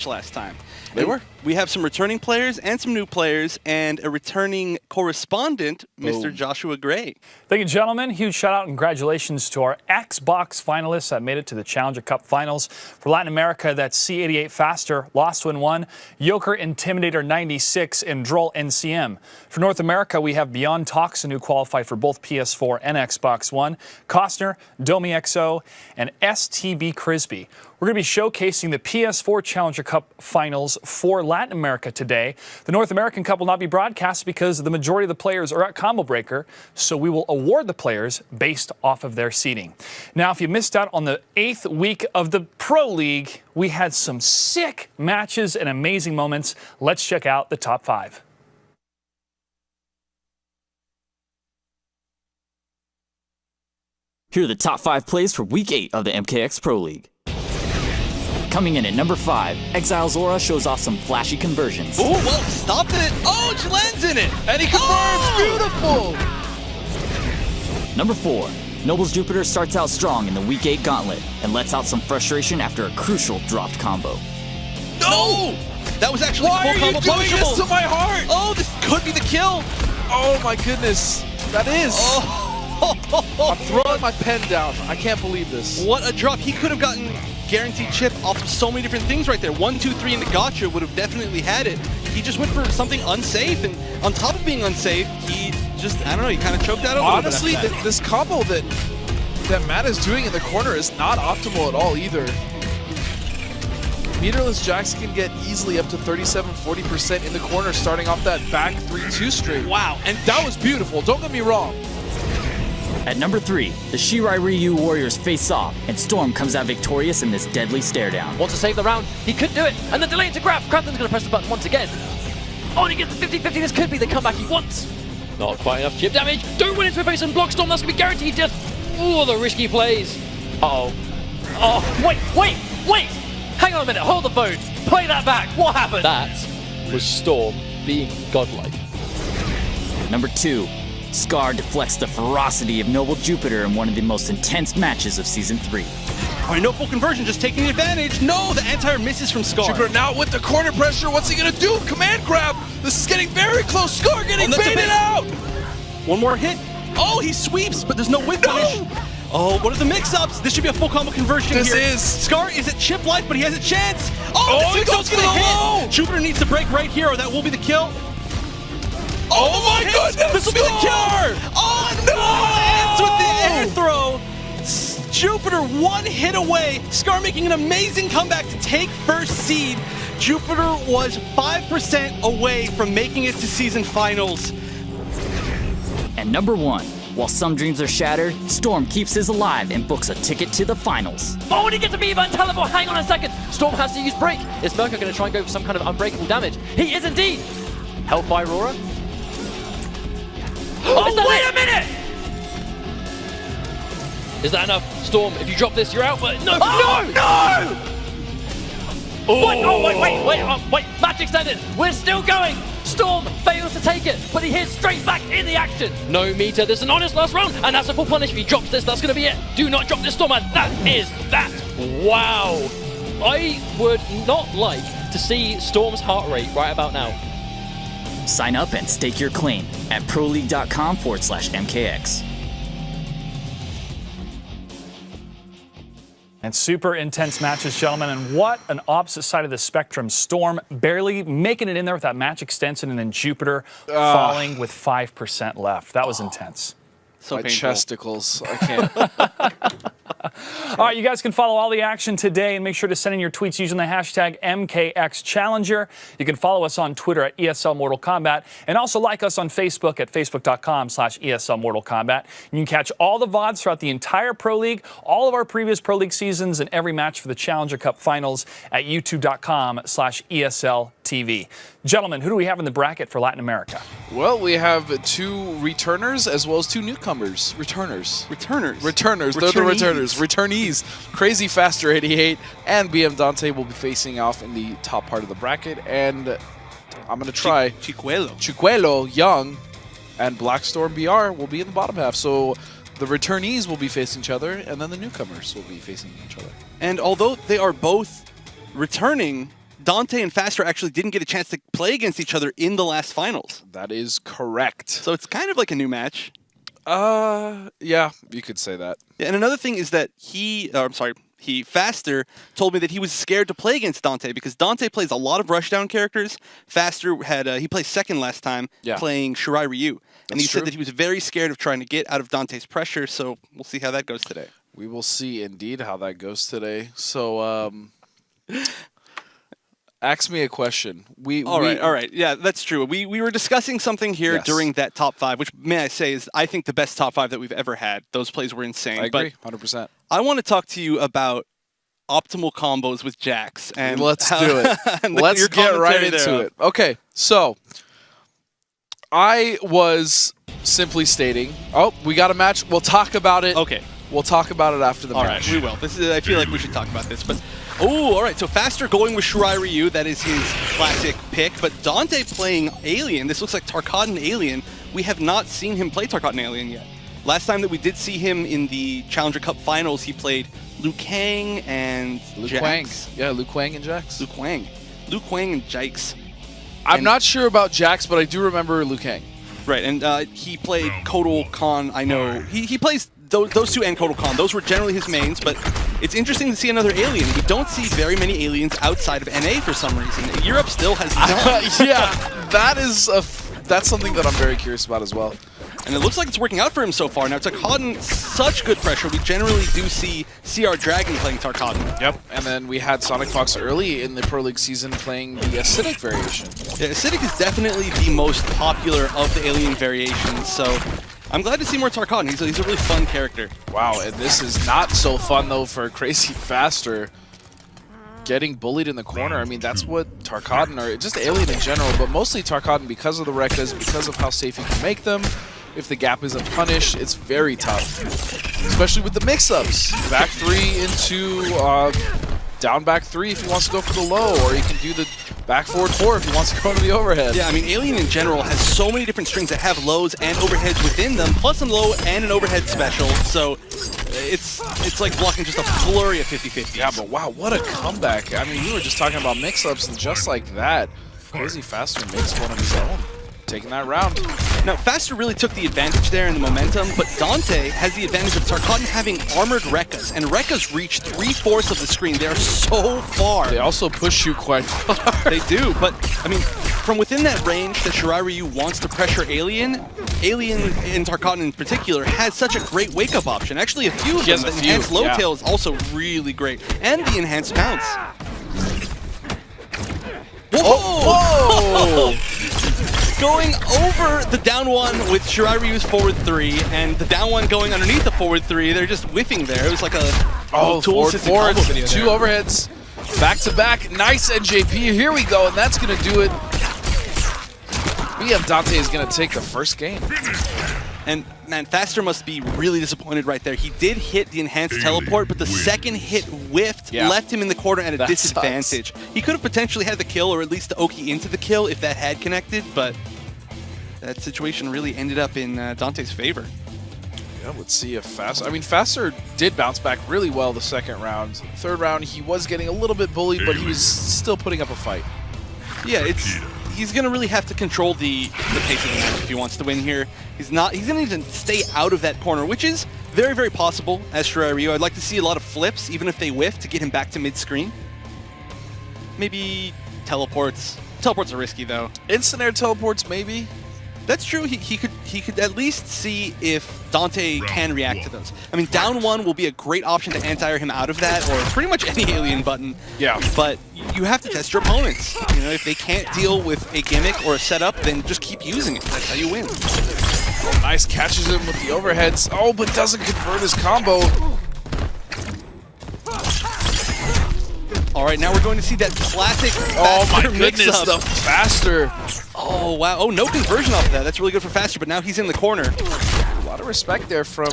last time. They were. We have some returning players and some new players and a returning correspondent, Mr. Joshua Gray. Thank you, gentlemen. Huge shout out and congratulations to our Xbox finalists that made it to the Challenger Cup finals. For Latin America, that's C88 Faster, Lost Win 1, Joker Intimidator 96, and Droll NCM. For North America, we have Beyond Toxin, who qualified for both PS4 and Xbox One, Costner, Domi XO, and STB Crisby. We're going to be showcasing the PS4 Challenger Cup finals for Latin America today. The North American Cup will not be broadcast because the majority of the players are at Combo Breaker, so we will award the players based off of their seeding. Now, if you missed out on the 8th week of the Pro League, we had some sick matches and amazing moments. Let's check out the top 5. Here are the top 5 plays for Week 8 of the MKX Pro League. Coming in at number 5, Exile's Aura shows off some flashy conversions. Oh, well, stop it. Oh, Jalen's in it. And he confirms. Beautiful. Number 4, Noble's Jupiter starts out strong in the Week 8 gauntlet and lets out some frustration after a crucial dropped combo. No! That was actually Why are you doing this to my heart? Oh, this could be the kill. Oh my goodness. That is. Oh. I'm throwing my pen down. I can't believe this. What a drop. He could have gotten guaranteed chip off of so many different things right there. 1, 2, 3 in the gotcha would have definitely had it. He just went for something unsafe, and on top of being unsafe, he just, I don't know, he kind of choked out a little bit. Honestly, this combo that Matt is doing in the corner is not optimal at all either. Meterless Jax can get easily up to 37-40% in the corner starting off that back 3-2 straight. Wow, and that was beautiful, don't get me wrong. At number 3, the Shirai Ryu Warriors face off, and Storm comes out victorious in this deadly stare down. Wants to save the round, he could do it, and the delay into grab. Crampton's going to press the button once again. Oh, and he gets the 50-50, this could be the comeback he wants. Not quite enough chip damage, don't run into a face and block Storm, that's going to be guaranteed death. Oh, the risky plays. Uh-oh. Oh, wait! Hang on a minute, hold the phone, play that back, what happened? That was Storm being godlike. Number 2, Scar deflects the ferocity of Noble Jupiter in one of the most intense matches of Season 3. All right, no full conversion, just taking advantage. No, the anti-air misses from Scar. Jupiter now with the corner pressure, what's he gonna do? Command grab! This is getting very close, Scar getting baited out! One more hit. Oh, he sweeps, but there's no win punish. Oh, what are the mix-ups? This should be a full combo conversion here. This is. Scar is at chip life, but he has a chance. Oh, the he goes for the low! hit. Jupiter needs to break right here, or that will be the kill. Oh my goodness! This will be the killer! Oh, and with the air throw. Jupiter 1 hit away. Scar making an amazing comeback to take first seed. Jupiter was 5% away from making it to season finals. And number 1, while some dreams are shattered, Storm keeps his alive and books a ticket to the finals. Oh, and he gets a B-Van teleport, hang on a second. Storm has to use break. Is Merker going to try and go for some kind of unbreakable damage? He is indeed. Hellfire Aurora. Oh, wait a minute! Is that enough? Storm, if you drop this, you're out, but no! Oh, no! What? Oh, wait, match extended. We're still going. Storm fails to take it, but he hits straight back in the action. No meter, this is an honest last round, and that's a full punish. If he drops this, that's going to be it. Do not drop this, Storm, and that is that. Wow. I would not like to see Storm's heart rate right about now. Sign up and stake your claim at proleague.com/MKX. And super intense matches, gentlemen, and what an opposite side of the spectrum. Storm barely making it in there with that match extension, and then Jupiter falling with 5% left. That was intense. So my painful. chesticles, I can't. All right, you guys can follow all the action today and make sure to send in your tweets using the hashtag MKXChallenger. You can follow us on Twitter at ESL Mortal Kombat and also like us on Facebook at facebook.com/ESL Mortal Kombat. You can catch all the VODs throughout the entire Pro League, all of our previous Pro League seasons, and every match for the Challenger Cup Finals at youtube.com/ESL TV. Gentlemen, who do we have in the bracket for Latin America? Well, we have 2 returners as well as 2 newcomers. Returners. They're the returners. Returnees. Crazy Faster 88 and BM Dante will be facing off in the top part of the bracket. And I'm going to try Chicuelo, Young, and Blackstorm BR will be in the bottom half. So the returnees will be facing each other, and then the newcomers will be facing each other. And although they are both returning, Dante and Faster actually didn't get a chance to play against each other in the last finals. That is correct. So it's kind of like a new match. Yeah, you could say that. Yeah, and another thing is that Faster told me that he was scared to play against Dante because Dante plays a lot of rushdown characters. Faster had he placed second last time playing Shirai Ryu, and he said that he was very scared of trying to get out of Dante's pressure. So we'll see how that goes today. We will see indeed how that goes today. So, ask me a question. All right. Yeah, that's true. We were discussing something here during that top 5, which, may I say, is I think the best top 5 that we've ever had. Those plays were insane. I agree, 100%. I want to talk to you about optimal combos with Jax. And let's do it. Let's get right into it. Okay, so I was simply stating, we got a match. We'll talk about it. Okay. We'll talk about it after the match. All right, we will. I feel like we should talk about this. But all right. So Faster going with Shirai Ryu. That is his classic pick. But Dante playing Alien. This looks like Tarkatan Alien. We have not seen him play Tarkatan Alien yet. Last time that we did see him in the Challenger Cup Finals, he played Liu Kang and Jax. Yeah, Liu Kang and Jax. Liu Kang and Jax. I'm not sure about Jax, but I do remember Liu Kang. Right, and he played Kotal Khan. I know he plays those two and Kotal Khan. Those were generally his mains, but it's interesting to see another alien. We don't see very many aliens outside of NA for some reason. Europe still has none. Yeah, that's something that I'm very curious about as well. And it looks like it's working out for him so far. Now, Tarkatan, such good pressure. We generally do see CR Dragon playing Tarkatan. Yep, and then we had Sonic Fox early in the Pro League season playing the Acidic variation. Yeah, Acidic is definitely the most popular of the alien variations, so I'm glad to see more Tarkatan. He's a really fun character. Wow, and this is not so fun, though, for Crazy Faster. Getting bullied in the corner, I mean, that's what Tarkatan, or just Alien in general, but mostly Tarkatan because of the Rekkas, because of how safe you can make them. If the gap isn't punished, it's very tough. Especially with the mix-ups. Back 3 into down back 3 if he wants to go for the low, or he can do the back forward 4 if he wants to go to the overhead. Yeah, I mean, Alien in general has so many different strings that have lows and overheads within them, plus a low and an overhead special, so it's like blocking just a flurry of 50-50s. Yeah, but wow, what a comeback. I mean, we were just talking about mix-ups, and just like that, Crazy Faster makes one of his own. Taking that round. Now, Faster really took the advantage there in the momentum, but Dante has the advantage of Tarkatan having armored Rekkas, and Rekkas reach 3/4 of the screen. They're so far. They also push you quite far. They do, but, I mean, from within that range that Shirai Ryu wants to pressure Alien and Tarkatan in particular has such a great wake-up option. Actually, a few of them. The enhanced low tail is also really great, and the enhanced pounce. Whoa! Going over the down 1 with Shirai Ryu's forward 3, and the down 1 going underneath the forward 3. They're just whiffing there. It was like a forward, video 2 overheads, back to back. Nice NJP. Here we go, and that's gonna do it. BM Dante is gonna take the first game. And man, Faster must be really disappointed right there. He did hit the enhanced teleport, but the second hit whiffed, left him in the corner at a disadvantage. He could have potentially had the kill, or at least the Oki into the kill if that had connected, but that situation really ended up in Dante's favor. Yeah, let's see if Faster... I mean, Faster did bounce back really well the second round. Third round, he was getting a little bit bullied, but he was still putting up a fight. Yeah, he's going to really have to control the pace of the match if he wants to win here. He's going to need to stay out of that corner, which is very, very possible as Shirai Ryu. I'd like to see a lot of flips, even if they whiff, to get him back to mid-screen. Maybe teleports. Teleports are risky, though. Instant air teleports, maybe? That's true. He could at least see if Dante can react to those. I mean, down 1 will be a great option to anti-air him out of that, or pretty much any alien button. Yeah. But you have to test your opponents. You know, if they can't deal with a gimmick or a setup, then just keep using it. That's how you win. Oh, nice. Catches him with the overheads. Oh, but doesn't convert his combo. All right, now we're going to see that classic oh my goodness, the Faster. Oh, wow. Oh, no conversion off of that. That's really good for Faster, but now he's in the corner. A lot of respect there from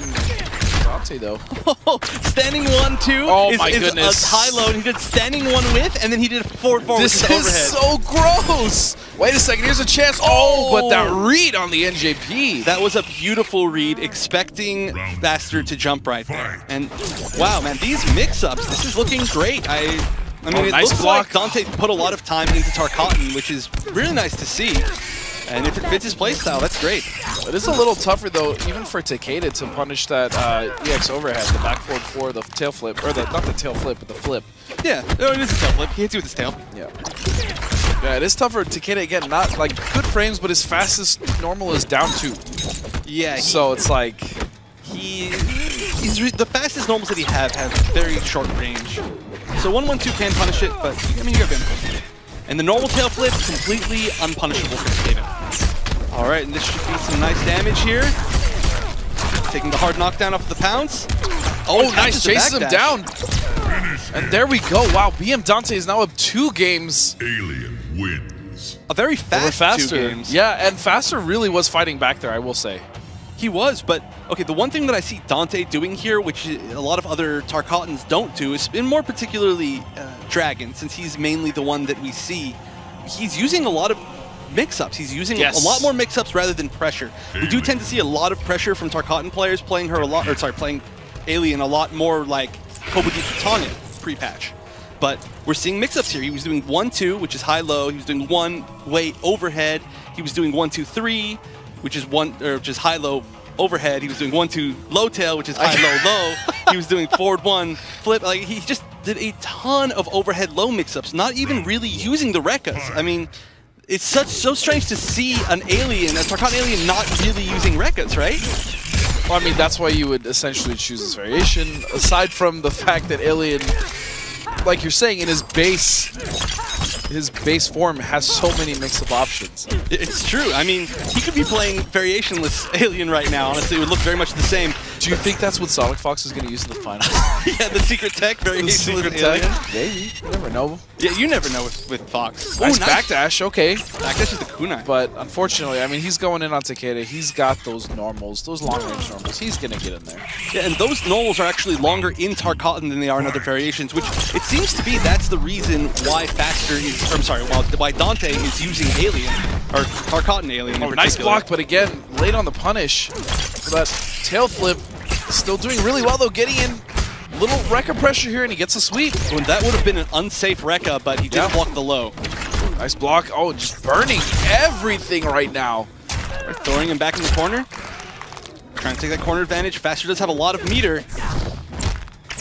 Dante, though. Standing 1-2 oh is goodness. A high low, and he did standing 1 with, and then he did a forward this with overhead. This is so gross. Wait a second, here's a chance. Oh, but that read on the NJP. That was a beautiful read, expecting Faster to jump right there. And wow, man, these mix-ups, this is looking great. I mean, it nice looks block. like Dante put a lot of time into Tarkatan, which is really nice to see. And if it fits his playstyle, that's great. It is a little tougher, though, even for Takeda to punish that EX overhead, the back forward 4, the tail flip, or not the tail flip, but the flip. Yeah, no, it is a tail flip. He hits you with his tail. Yeah. Yeah, it is tougher. Takeda, again, not like good frames, but his fastest normal is down 2. Yeah. So it's like... The fastest normals that he have very short range. So 1-1-2 can punish it, but I mean, you got him. And the normal tail flip, completely unpunishable for Takeda. All right, and this should be some nice damage here. Taking the hard knockdown off the pounce. Oh, nice, chases him down. And there we go. Wow, BM Dante is now up 2 games. Alien wins. A very fast 2 games. Yeah, and Faster really was fighting back there, I will say. He was, but okay, the one thing that I see Dante doing here, which a lot of other Tarkatans don't do, is in more particularly Dragon, since he's mainly the one that we see, he's using a lot of mix-ups. He's using a lot more mix-ups rather than pressure. We do tend to see a lot of pressure from Tarkatan players playing her a lot, or sorry, playing Alien a lot more like Kombat Tanya pre-patch. But we're seeing mix-ups here. He was doing 1-2, which is high-low. He was doing 1 weight overhead. He was doing 1-2-3. Which is high-low overhead. He was doing 1-2 low tail, which is high-low-low. He was doing forward 1 flip. Like, he just did a ton of overhead low mix-ups, not even really using the Rekkas. I mean, it's so strange to see an alien, a Tarkatan alien, not really using Rekkas, right? Well, I mean, that's why you would essentially choose this variation, aside from the fact that Alien, like you're saying, in his base form has so many mix-up options. It's true. I mean, he could be playing variationless Alien right now. Honestly, it would look very much the same. Do you think that's what Sonic Fox is going to use in the finals? Yeah, the secret tech variationless Alien. Maybe. You never know. Yeah, you never know with Fox. Nice backdash, okay. Backdash is the kunai. But unfortunately, I mean, he's going in on Takeda. He's got those normals, those long-range normals. He's going to get in there. Yeah, and those normals are actually longer in Tarkatan than they are in other variations, which it seems to be that's the reason why Faster is, or I'm sorry, why Dante is using Alien, or Tarkatan Alien in nice particular. block, but again, late on the punish for that tail flip. Still doing really well, though, getting in little Rekka pressure here, and he gets a sweep. When that would have been an unsafe Rekka, but he did block the low. Nice block. Oh, just burning everything right now. We're throwing him back in the corner. Trying to take that corner advantage. Faster does have a lot of meter.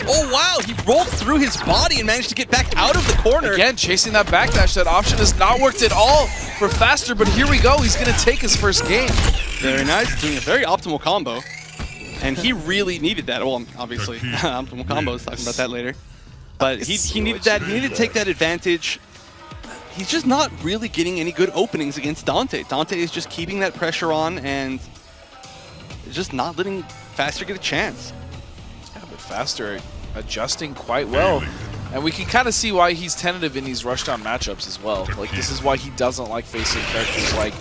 Oh, wow! He rolled through his body and managed to get back out of the corner. Again, chasing that backdash. That option has not worked at all for Faster, but here we go. He's going to take his first game. Very nice. Doing a very optimal combo. And he really needed that. Well, obviously, optimal combos, talking about that later. But he needed that. He needed to take that advantage. He's just not really getting any good openings against Dante. Dante is just keeping that pressure on and just not letting Faster get a chance. Yeah, but Faster adjusting quite well. And we can kind of see why he's tentative in these rushdown matchups as well. Like, this is why he doesn't like facing characters like,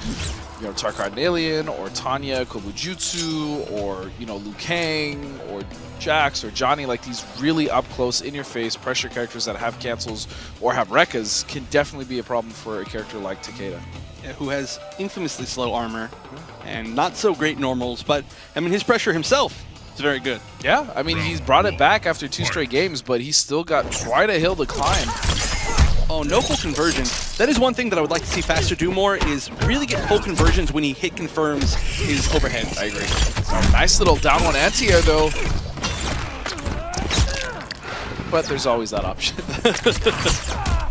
you know, Tarkatan Alien, or Tanya, Kobujutsu, or, you know, Liu Kang, or Jax, or Johnny. Like, these really up-close, in-your-face pressure characters that have cancels or have Rekkas can definitely be a problem for a character like Takeda. Yeah, who has infamously slow armor and not so great normals, but, I mean, his pressure himself is very good. Yeah, I mean, he's brought it back after 2 straight games, but he's still got quite a hill to climb. Oh, no full conversion. That is one thing that I would like to see Faster do more, is really get full conversions when he hit confirms his overhead. I agree. Nice little down 1 anti-air, though. But there's always that option.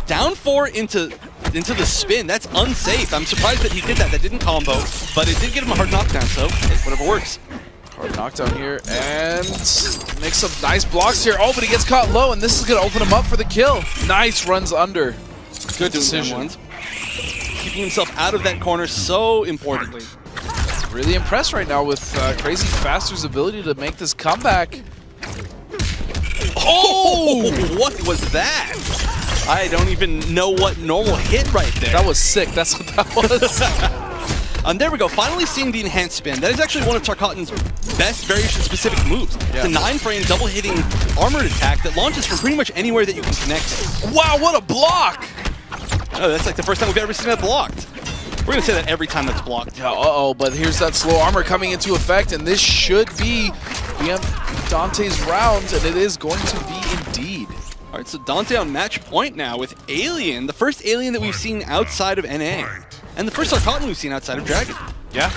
Down 4 into the spin. That's unsafe. I'm surprised that he did that. That didn't combo, but it did get him a hard knockdown, so whatever works. Hard knockdown here, and makes some nice blocks here. Oh, but he gets caught low, and this is going to open him up for the kill. Nice runs under. Good decision. Keeping himself out of that corner so importantly. Really impressed right now with Crazy Faster's ability to make this comeback. Oh, what was that? I don't even know what normal hit right there. That was sick. That's what that was. And there we go, finally seeing the enhanced spin. That is actually one of Tarkatan's best variation-specific moves. Yeah. It's a 9-frame double-hitting armored attack that launches from pretty much anywhere that you can connect it. Wow, what a block! Oh, that's like the first time we've ever seen that blocked. We're going to say that every time that's blocked. Yeah, uh-oh, but here's that slow armor coming into effect, and this should be BM Dante's round, and it is going to be indeed. All All right, so Dante on match point now with Alien, the first Alien that we've seen outside of NA, and the first Arcotton we've seen outside of Dragon. Yeah.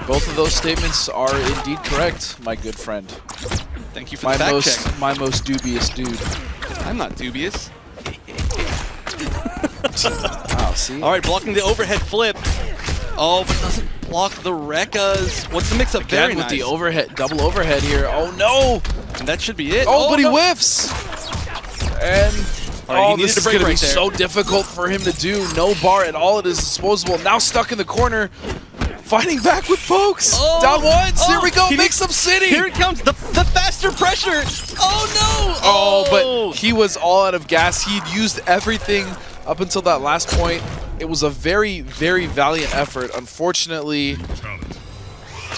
Both of those statements are indeed correct, my good friend. Thank you for the fact check. My most dubious dude. I'm not dubious. Wow, see? All right, blocking the overhead flip. Oh, but doesn't block the Rekkas. What's the mix-up? Again Very with nice. the overhead, double overhead here. Oh no! And that should be it. Oh, but he no. whiffs! And All right, he this needed is to break going to be right there. so difficult for him to do. No bar at all at his disposal. Now stuck in the corner. Fighting back with pokes. Oh, Down once. Here we go. he Mix needs- Up City. Here it comes. The faster pressure. Oh, no. Oh, but he was all out of gas. He'd used everything up until that last point. It was a very, very valiant effort. Unfortunately,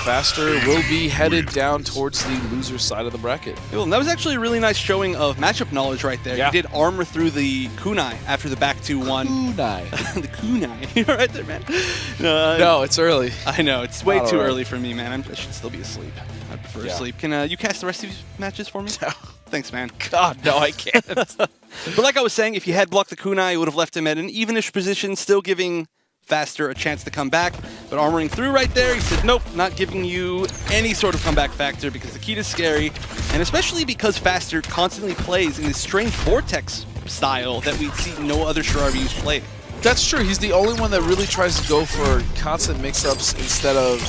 Faster will be headed down towards the loser side of the bracket. Well, that was actually a really nice showing of matchup knowledge right there. Yeah. He did armor through the kunai after the back 2-1. Kunai. The kunai. You're right there, man. No, it's early. I know. It's way Not too alright. early for me, man. I should still be asleep. I prefer Yeah. sleep. Can you cast the rest of these matches for me? Thanks, man. God, no, I can't. But like I was saying, if you had blocked the kunai, it would have left him at an evenish position, still giving Faster a chance to come back. But armoring through right there, he said, nope, not giving you any sort of comeback factor because the key is scary. And especially because Faster constantly plays in this strange vortex style that we see no other Shiraryus play. That's true. He's the only one that really tries to go for constant mix-ups instead of...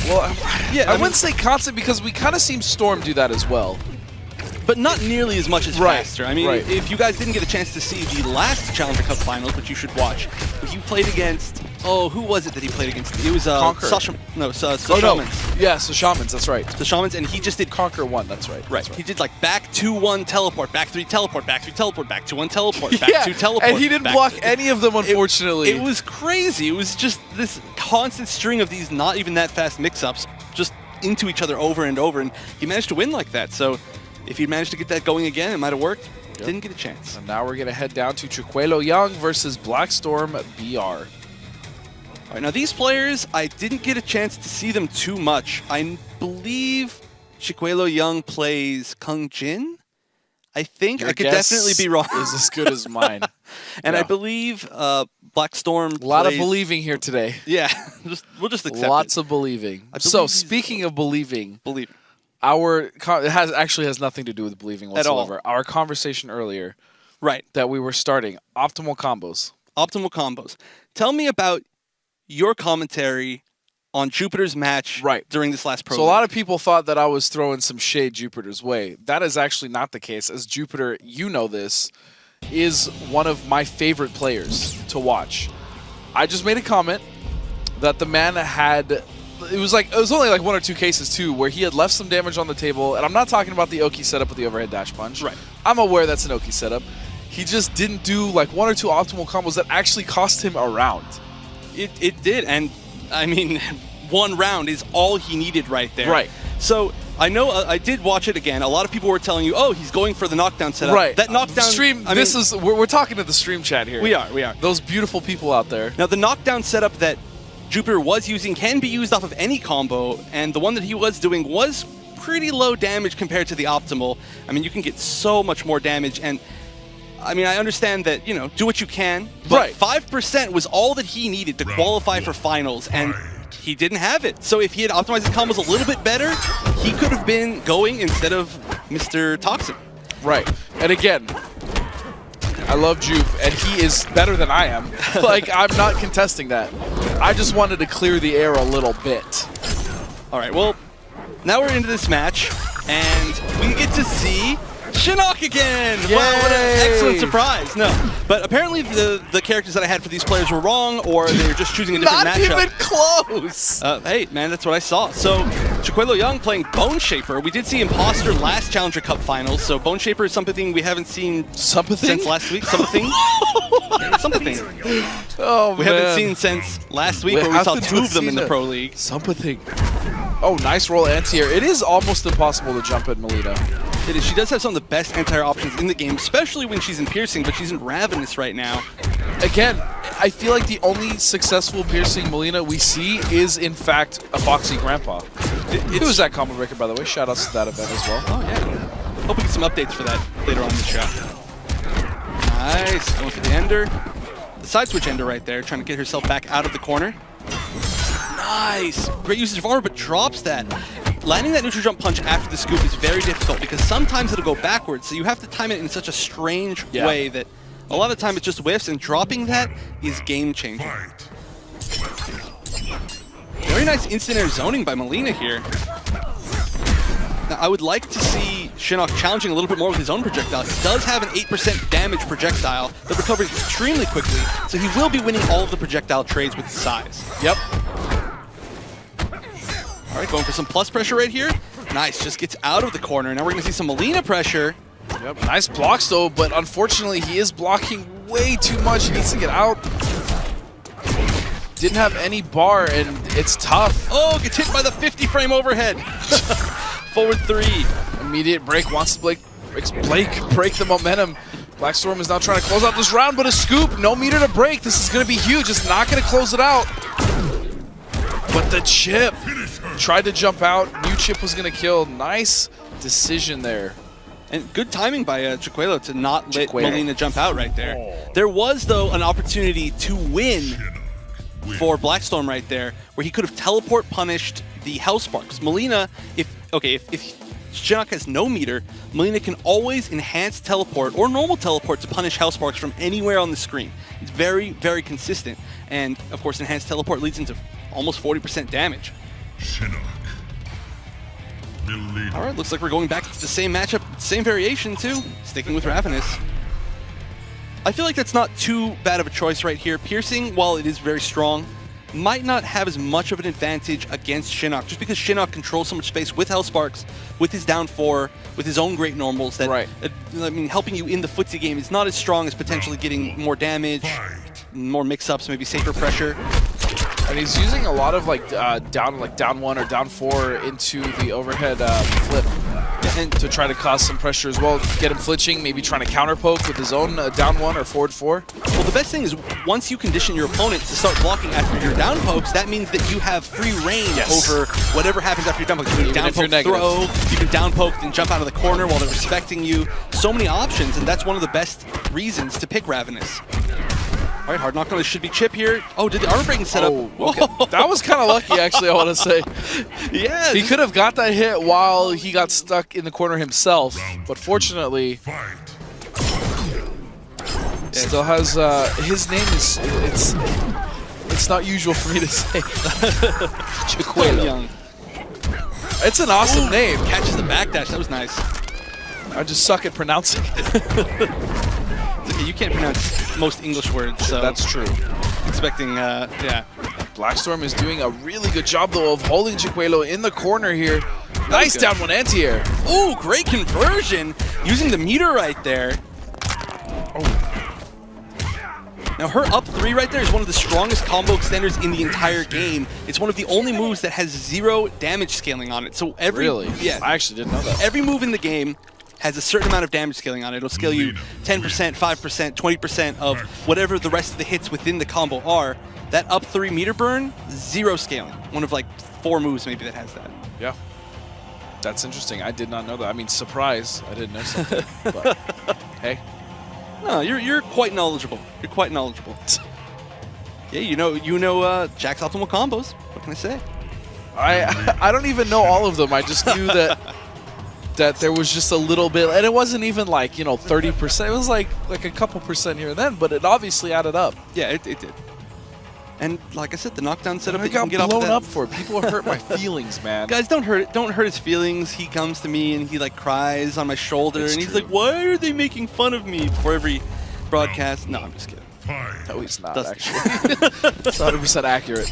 Well, I wouldn't say constant because we kind of seen Storm do that as well. But not nearly as much as Right, Faster. I mean, right. if you guys didn't get a chance to see the last Challenger Cup Finals, which you should watch, he played against... Oh, who was it that he played against? It was Conquer. Sasha... No, Oh, no. Shamans. Yeah, so Shamans, that's right. The Shamans, and he just did... Conquer 1, that's right. Right. That's He did like back 2-1 teleport, back 3 teleport, back 3 teleport, back 2-1 teleport, back Yeah, 2 teleport. and he didn't back block any of them, unfortunately. It was crazy. It was just this constant string of these not even that fast mix-ups, just into each other over and over, and he managed to win like that. So if he'd managed to get that going again, it might have worked. Yep. Didn't get a chance. And now we're going to head down to Chicuelo Young versus Blackstorm BR. All right, now these players, I didn't get a chance to see them too much. I believe Chicuelo Young plays Kung Jin. I think. Your I could guess definitely be wrong. is as good as mine. And I Yeah. believe Blackstorm A lot of plays- believing here today. Yeah, we'll just accept Lots it. of believing. I So believe he's- speaking of believing, Believe. it has nothing to do with believing At all. whatsoever. Our conversation earlier Right. that we were starting, optimal combos. Optimal combos. Tell me about your commentary on Jupiter's match Right. during this last pro. So a lot of people thought that I was throwing some shade Jupiter's way. That is actually not the case, as Jupiter, you know this, is one of my favorite players to watch. I just made a comment that the man had... It was only like 1 or 2 cases too where he had left some damage on the table, and I'm not talking about the Oki setup with the overhead dash punch. Right. I'm aware that's an Oki setup. He just didn't do like 1 or 2 optimal combos that actually cost him a round. It did, and I mean, 1 round is all he needed right there. Right. So I know I did watch it again. A lot of people were telling you, "Oh, he's going for the knockdown setup." Right. That knockdown stream. I mean, We're talking to the stream chat here. We are. Those beautiful people out there. Now the knockdown setup that Jupiter was using can be used off of any combo, and the one that he was doing was pretty low damage compared to the optimal. I mean, you can get so much more damage, and I mean, I understand that, you know, do what you can, but Right. 5% was all that he needed to qualify for finals, and he didn't have it. So if he had optimized his combos a little bit better, he could have been going instead of Mr. Toxin. Right. And again, I love Jupe, and he is better than I am. Like, I'm not contesting that. I just wanted to clear the air a little bit. All right, well, now we're into this match, and we get to see Shinnok again! Wow, what an Yay! excellent surprise. No, but apparently the characters that I had for these players were wrong, or they were just choosing a different Not matchup. even close! Hey, man, that's what I saw. So, Chicuelo Young playing Bone Shaper. We did see Imposter last Challenger Cup Finals, so Bone Shaper is something we haven't seen Something? since last week. Something. Something. Oh, We haven't seen since last week, where we saw 2 of them in the Pro League. Something. Oh, nice roll anti-air. It is almost impossible to jump at Melita. It is. She does have some of the best anti-air options in the game, especially when she's in Piercing, but she's in Ravenous right now. Again, I feel like the only successful piercing Melina we see is, in fact, a Foxy Grandpa. It was that combo breaker, by the way. Shout outs to that event as well. Oh, yeah. Hope we get some updates for that later on in the show. Nice, going for the ender. The side switch ender right there, trying to get herself back out of the corner. Nice, great usage of armor, but drops that. Landing that neutral jump punch after the scoop is very difficult because sometimes it'll go backwards, so you have to time it in such a strange way that a lot of the time it just whiffs, and dropping that is game-changing. Very nice instant air zoning by Mileena here. Now, I would like to see Shinnok challenging a little bit more with his own projectile. He does have an 8% damage projectile that recovers extremely quickly, so he will be winning all of the projectile trades with his size. Yep. All right, going for some plus pressure right here. Nice, just gets out of the corner. Now we're going to see some Mileena pressure. Yep, nice blocks though, but unfortunately he is blocking way too much. He needs to get out. Didn't have any bar, and it's tough. Oh, gets hit by the 50 frame overhead. Forward 3. Immediate break, wants to break the momentum. Blackstorm is now trying to close out this round, but a scoop, no meter to break. This is going to be huge. It's not going to close it out. But the chip tried to jump out. New chip was going to kill. Nice decision there. And good timing by Chiquelo to not let Mileena jump out right there. There was, though, an opportunity to win for Blackstorm right there, where he could have teleport punished the Hellsparks. Mileena, if Shinnok has no meter, Mileena can always enhance teleport or normal teleport to punish Hellsparks from anywhere on the screen. It's very, very consistent. And, of course, enhanced teleport leads into almost 40% damage. Shinnok. All right, looks like we're going back to the same matchup, same variation too, sticking with Ravenous. I feel like that's not too bad of a choice right here. Piercing, while it is very strong, might not have as much of an advantage against Shinnok, just because Shinnok controls so much space with Hellsparks, with his down 4, with his own great normals, that I mean, helping you in the footsie game is not as strong as potentially getting more damage, more mix-ups, maybe safer pressure. And he's using a lot of down 1 or down 4 into the overhead flip, and to try to cause some pressure as well. Get him flinching, maybe trying to counter poke with his own down 1 or forward 4. Well, the best thing is once you condition your opponent to start blocking after your down pokes, that means that you have free reign over whatever happens after your down poke. You can down poke throw, you can down poke, then jump out of the corner while they're respecting you. So many options, and that's one of the best reasons to pick Ravenous. All right, hard knock on this should be chip here. Oh, did the armor breaking set up? Okay. That was kind of lucky, actually, I want to say. Yeah. He could have got that hit while he got stuck in the corner himself, but fortunately, still has, his name is, it's not usual for me to say. Chiquelo. It's an awesome name. Catches the backdash, that was nice. I just suck at pronouncing it. Okay, you can't pronounce most English words, so that's true. Expecting, yeah. Blackstorm is doing a really good job, though, of holding Chiquelo in the corner here. Nice down 1 anti-air. Ooh, great conversion. Using the meter right there. Oh. Now, her up 3 right there is one of the strongest combo extenders in the entire game. It's one of the only moves that has 0 damage scaling on it. So every... Really? Yeah. I actually didn't know that. Every move in the game has a certain amount of damage scaling on it. It'll scale you 10%, 5%, 20% of whatever the rest of the hits within the combo are. That up 3 meter burn, 0 scaling. One of like 4 moves maybe that has that. Yeah. That's interesting. I did not know that. I mean, surprise. I didn't know something. But hey. No, you're quite knowledgeable. You're quite knowledgeable. Yeah, you know Jack's optimal combos. What can I say? I don't even know all of them. I just knew that there was just a little bit, and it wasn't even like, 30%. It was like a couple percent here and then, but it obviously added up. Yeah, it did. And like I said, the knockdown setup I that you can got get blown off up for it. People hurt my feelings, man. Guys, don't hurt his feelings. He comes to me and he like cries on my shoulder, and he's like, "Why are they making fun of me before every broadcast?" No, I'm just kidding. No, he's not, actually. It's 100% accurate.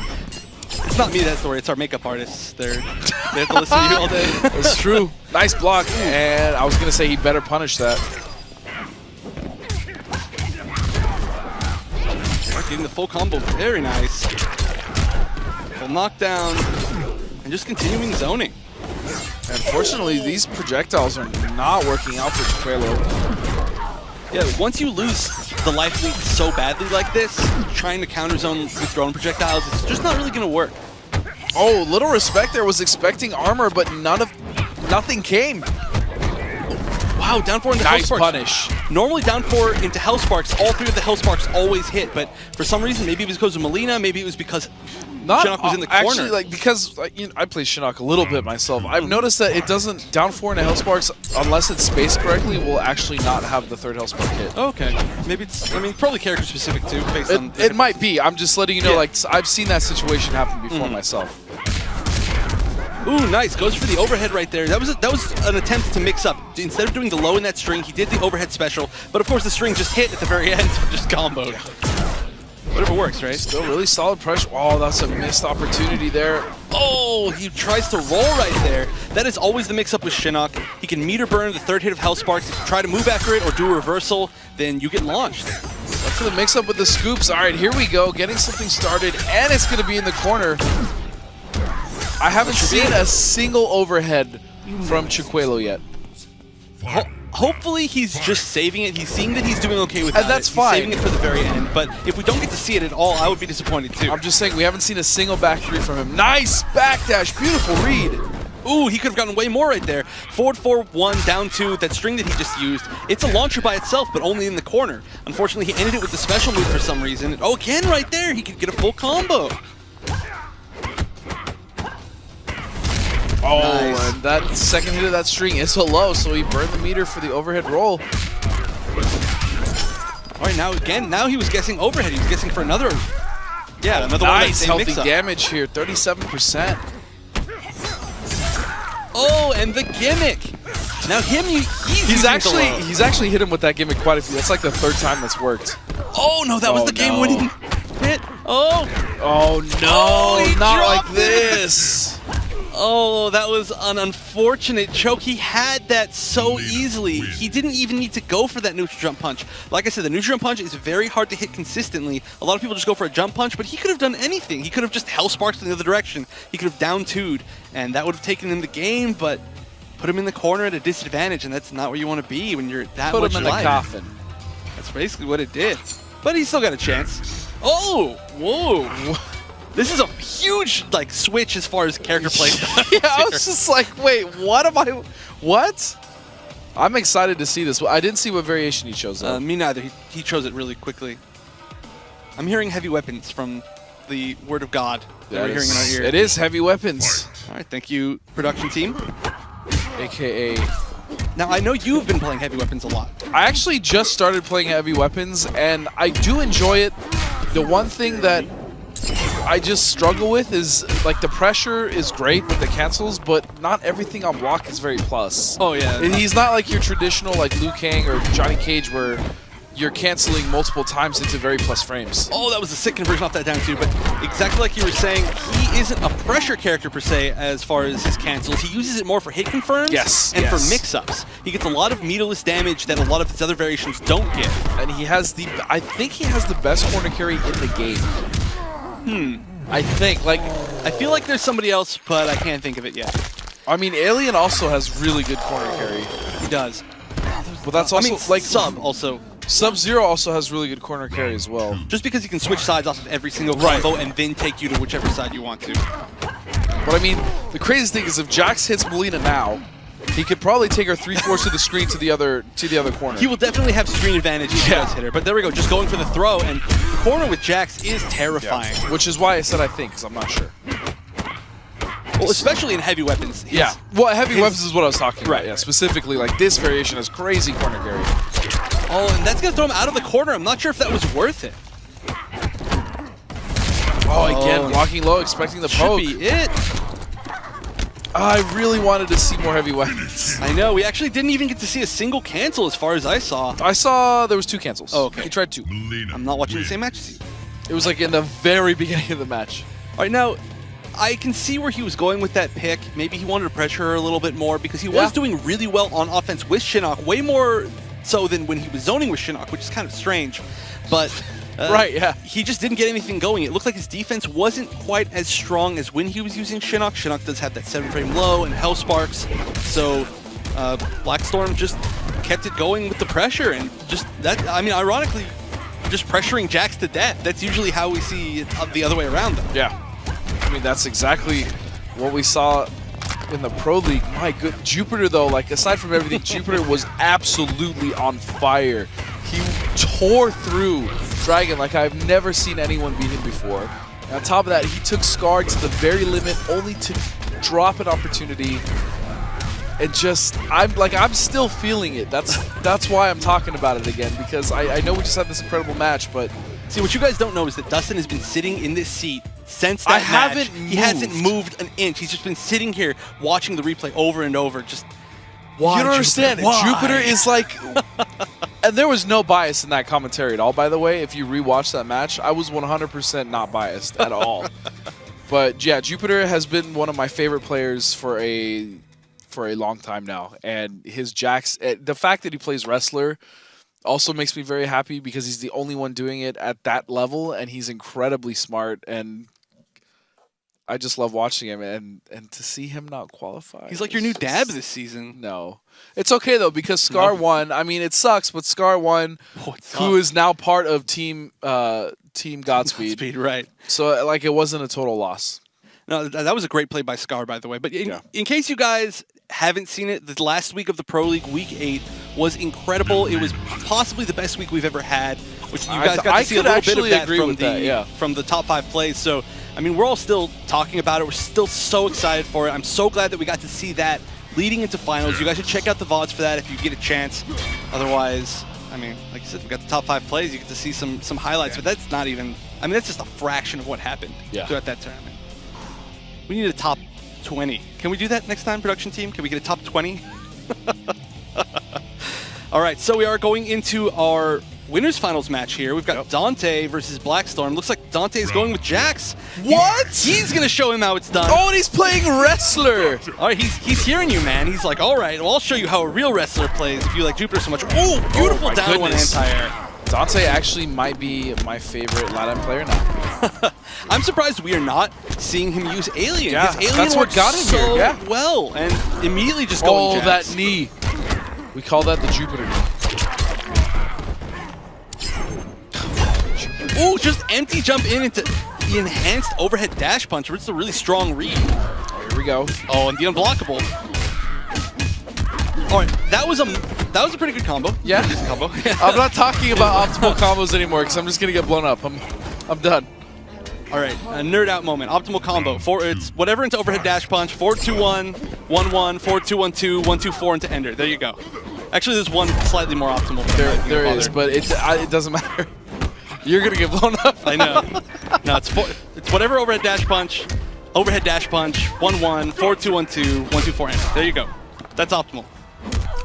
It's not me that's the story, it's our makeup artists. They have to listen to you all day. It's true. Nice block, and I was going to say he better punish that. Getting the full combo, very nice. Full knockdown, and just continuing zoning. Unfortunately, these projectiles are not working out for Chiquelo. Yeah, once you lose the life lead so badly like this, trying to counter zone with your own projectiles, it's just not really going to work. Oh, little respect there. Was expecting armor, but nothing came. Wow, down 4 into Nice Hellsparks. punish. Normally down 4 into Hellsparks, all 3 of the Hellsparks always hit, but for some reason, maybe it was because of Melina, maybe it was because Shinnok was in the corner. Actually, like, because I play Shinnok a little bit myself, I've noticed that it doesn't, down 4 into Hellsparks, unless it's spaced correctly, will actually not have the 3rd Hellspark hit. Okay. Maybe it's, I mean, probably character specific too, based on... It might be. I'm just letting you know, Yeah. like, I've seen that situation happen before myself. Ooh, nice. Goes for the overhead right there. That was an attempt to mix up. Instead of doing the low in that string, he did the overhead special, but of course the string just hit at the very end, so just comboed. Whatever works, right? Still really solid pressure. Oh, that's a missed opportunity there. Oh, he tries to roll right there. That is always the mix-up with Shinnok. He can meter burn the 3rd hit of Hellsparks. If you try to move after it or do a reversal, then you get launched. That's the mix-up with the scoops. All right, here we go. Getting something started, and it's going to be in the corner. I haven't seen a single overhead from Chiquelo yet. Hopefully he's just saving it. He's seeing that he's doing okay with it. And that's He's fine. saving it for the very end. But if we don't get to see it at all, I would be disappointed too. I'm just saying, we haven't seen a single back 3 from him. Nice backdash. Beautiful read. Ooh, he could have gotten way more right there. Forward 4-1, down 2, that string that he just used. It's a launcher by itself, but only in the corner. Unfortunately, he ended it with the special move for some reason. Oh, again right there. He could get a full combo. Oh, Nice. and that second hit of that string is so low, so he burned the meter for the overhead roll. All right, now he was guessing overhead. He was guessing for another. Yeah, another one. Nice healthy damage here, 37%. Oh, and the gimmick. Now he's actually hit him with that gimmick quite a few. That's like the 3rd time that's worked. Oh no, that was the game-winning hit. Oh. Oh no, Oh, he not like dropped it. this. Oh, that was an unfortunate choke. He had that so easily. He didn't even need to go for that neutral jump punch. Like I said, the neutral jump punch is very hard to hit consistently. A lot of people just go for a jump punch, but he could have done anything. He could have just Hellsparked in the other direction. He could have down 2'd, and that would have taken him the game, but put him in the corner at a disadvantage, and that's not where you want to be when you're that Put much him in the life. coffin. That's basically what it did. But he's still got a chance. Oh, whoa. This is a huge switch as far as character play. Yeah, I was just like, wait, what? I'm excited to see this. I didn't see what variation he chose though. Me neither. He chose it really quickly. I'm hearing heavy weapons from the word of God that we're hearing in our ear. It is heavy weapons, All right, thank you, production team. aka. Now, I know you've been playing heavy weapons a lot. I actually just started playing heavy weapons, and I do enjoy it. The one thing that I just struggle with is, like, the pressure is great with the cancels, but not everything on block is very plus. Oh, yeah. And he's not like your traditional, like, Liu Kang or Johnny Cage, where you're canceling multiple times into very plus frames. Oh, that was a sick conversion off that down too, but exactly like you were saying, he isn't a pressure character per se as far as his cancels. He uses it more for hit confirms and for mix-ups. He gets a lot of meterless damage that a lot of his other variations don't get. And he has I think he has the best corner carry in the game. I think, I feel like there's somebody else, but I can't think of it yet. I mean, Alien also has really good corner carry. He does. But that's also, Sub also. Sub-Zero also has really good corner carry as well. Just because he can switch sides off of every single combo and then take you to whichever side you want to. But I mean, the craziest thing is if Jax hits Melina now, he could probably take her 3/4 of the screen to the other corner. He will definitely have screen advantage if he does hit her. But there we go, just going for the throw, and the corner with Jax is terrifying. Yeah. Which is why I said I think, because I'm not sure. Well, especially in heavy weapons. Well, heavy weapons is what I was talking about. Yeah, specifically, like this variation has crazy corner carry. Oh, and that's going to throw him out of the corner. I'm not sure if that was worth it. Oh, again, walking low, expecting the poke. Should be it. I really wanted to see more heavy weapons. I know. We actually didn't even get to see a single cancel as far as I saw. I saw there was 2 cancels. Oh, okay. He tried 2. I'm not watching the same match as you. It was like in the very beginning of the match. All right, now, I can see where he was going with that pick. Maybe he wanted to pressure her a little bit more because he was doing really well on offense with Shinnok, way more so than when he was zoning with Shinnok, which is kind of strange. But he just didn't get anything going. It looked like his defense wasn't quite as strong as when he was using Shinnok. Shinnok does have that 7-frame low and Hellsparks, so Blackstorm just kept it going with the pressure and just that. I mean, ironically, just pressuring Jax to death. That's usually how we see it the other way around, though. Yeah. I mean, that's exactly what we saw in the Pro League. My good, Jupiter though, like aside from everything, Jupiter was absolutely on fire. He tore through Dragon like I've never seen anyone beat him before. And on top of that, he took Scar to the very limit, only to drop an opportunity. And just, I'm still feeling it. That's why I'm talking about it again, because I know we just had this incredible match, but see, what you guys don't know is that Dustin has been sitting in this seat since that match. He hasn't moved an inch. He's just been sitting here watching the replay over and over. Just why? You don't understand. Jupiter is like, and there was no bias in that commentary at all. By the way, if you rewatch that match, I was 100% not biased at all. But yeah, Jupiter has been one of my favorite players for a long time now, and his Jax, the fact that he plays wrestler also makes me very happy because he's the only one doing it at that level, and he's incredibly smart, and I just love watching him, and to see him not qualify. He's like your new dab this season. No. It's okay though, because Scar won. I mean, it sucks, but Scar won, who is now part of Team Godspeed. Godspeed, right. So like it wasn't a total loss. No, that was a great play by Scar, by the way. But in case you guys haven't seen it, the last week of the Pro League, Week 8, was incredible. It was possibly the best week we've ever had, which you guys got to see a little bit of that from the top 5 plays. So, I mean, we're all still talking about it. We're still so excited for it. I'm so glad that we got to see that leading into finals. You guys should check out the VODs for that if you get a chance. Otherwise, I mean, like you said, we got the top 5 plays. You get to see some highlights, but that's not even, I mean, that's just a fraction of what happened throughout that tournament. We need a top 20. Can we do that next time, production team? Can we get a top 20? All right, so we are going into our winners finals match here. We've got Dante versus Blackstorm. Looks like Dante is going with Jax. What? He's going to show him how it's done. Oh, and he's playing wrestler. All right, he's hearing you, man. He's like, all right, well, I'll show you how a real wrestler plays if you like Jupiter so much. Oh, beautiful down one anti-air. Dante actually might be my favorite Latin player now. I'm surprised we are not seeing him use Alien. Yeah, Alien that's what got him so here. Yeah. well, and immediately just going Jax. That knee. We call that the Jupiter knee. Ooh, just empty jump in into the enhanced overhead dash punch. It's a really strong read. Oh, here we go. Oh, and the unblockable. All right, that was a pretty good combo. Yeah. Combo. I'm not talking about optimal combos anymore because I'm just gonna get blown up. I'm done. All right, a nerd out moment. Optimal combo. It's whatever into overhead dash punch. 4-2-1, 1-1, 4-2-1-2, 1-2-4 into ender. There you go. Actually, there's one slightly more optimal. There is, but it doesn't matter. You're gonna get blown up. I know. No, it's whatever overhead dash punch, 1-1, 4-2-1-2, 1-2-4 ender. There you go. That's optimal.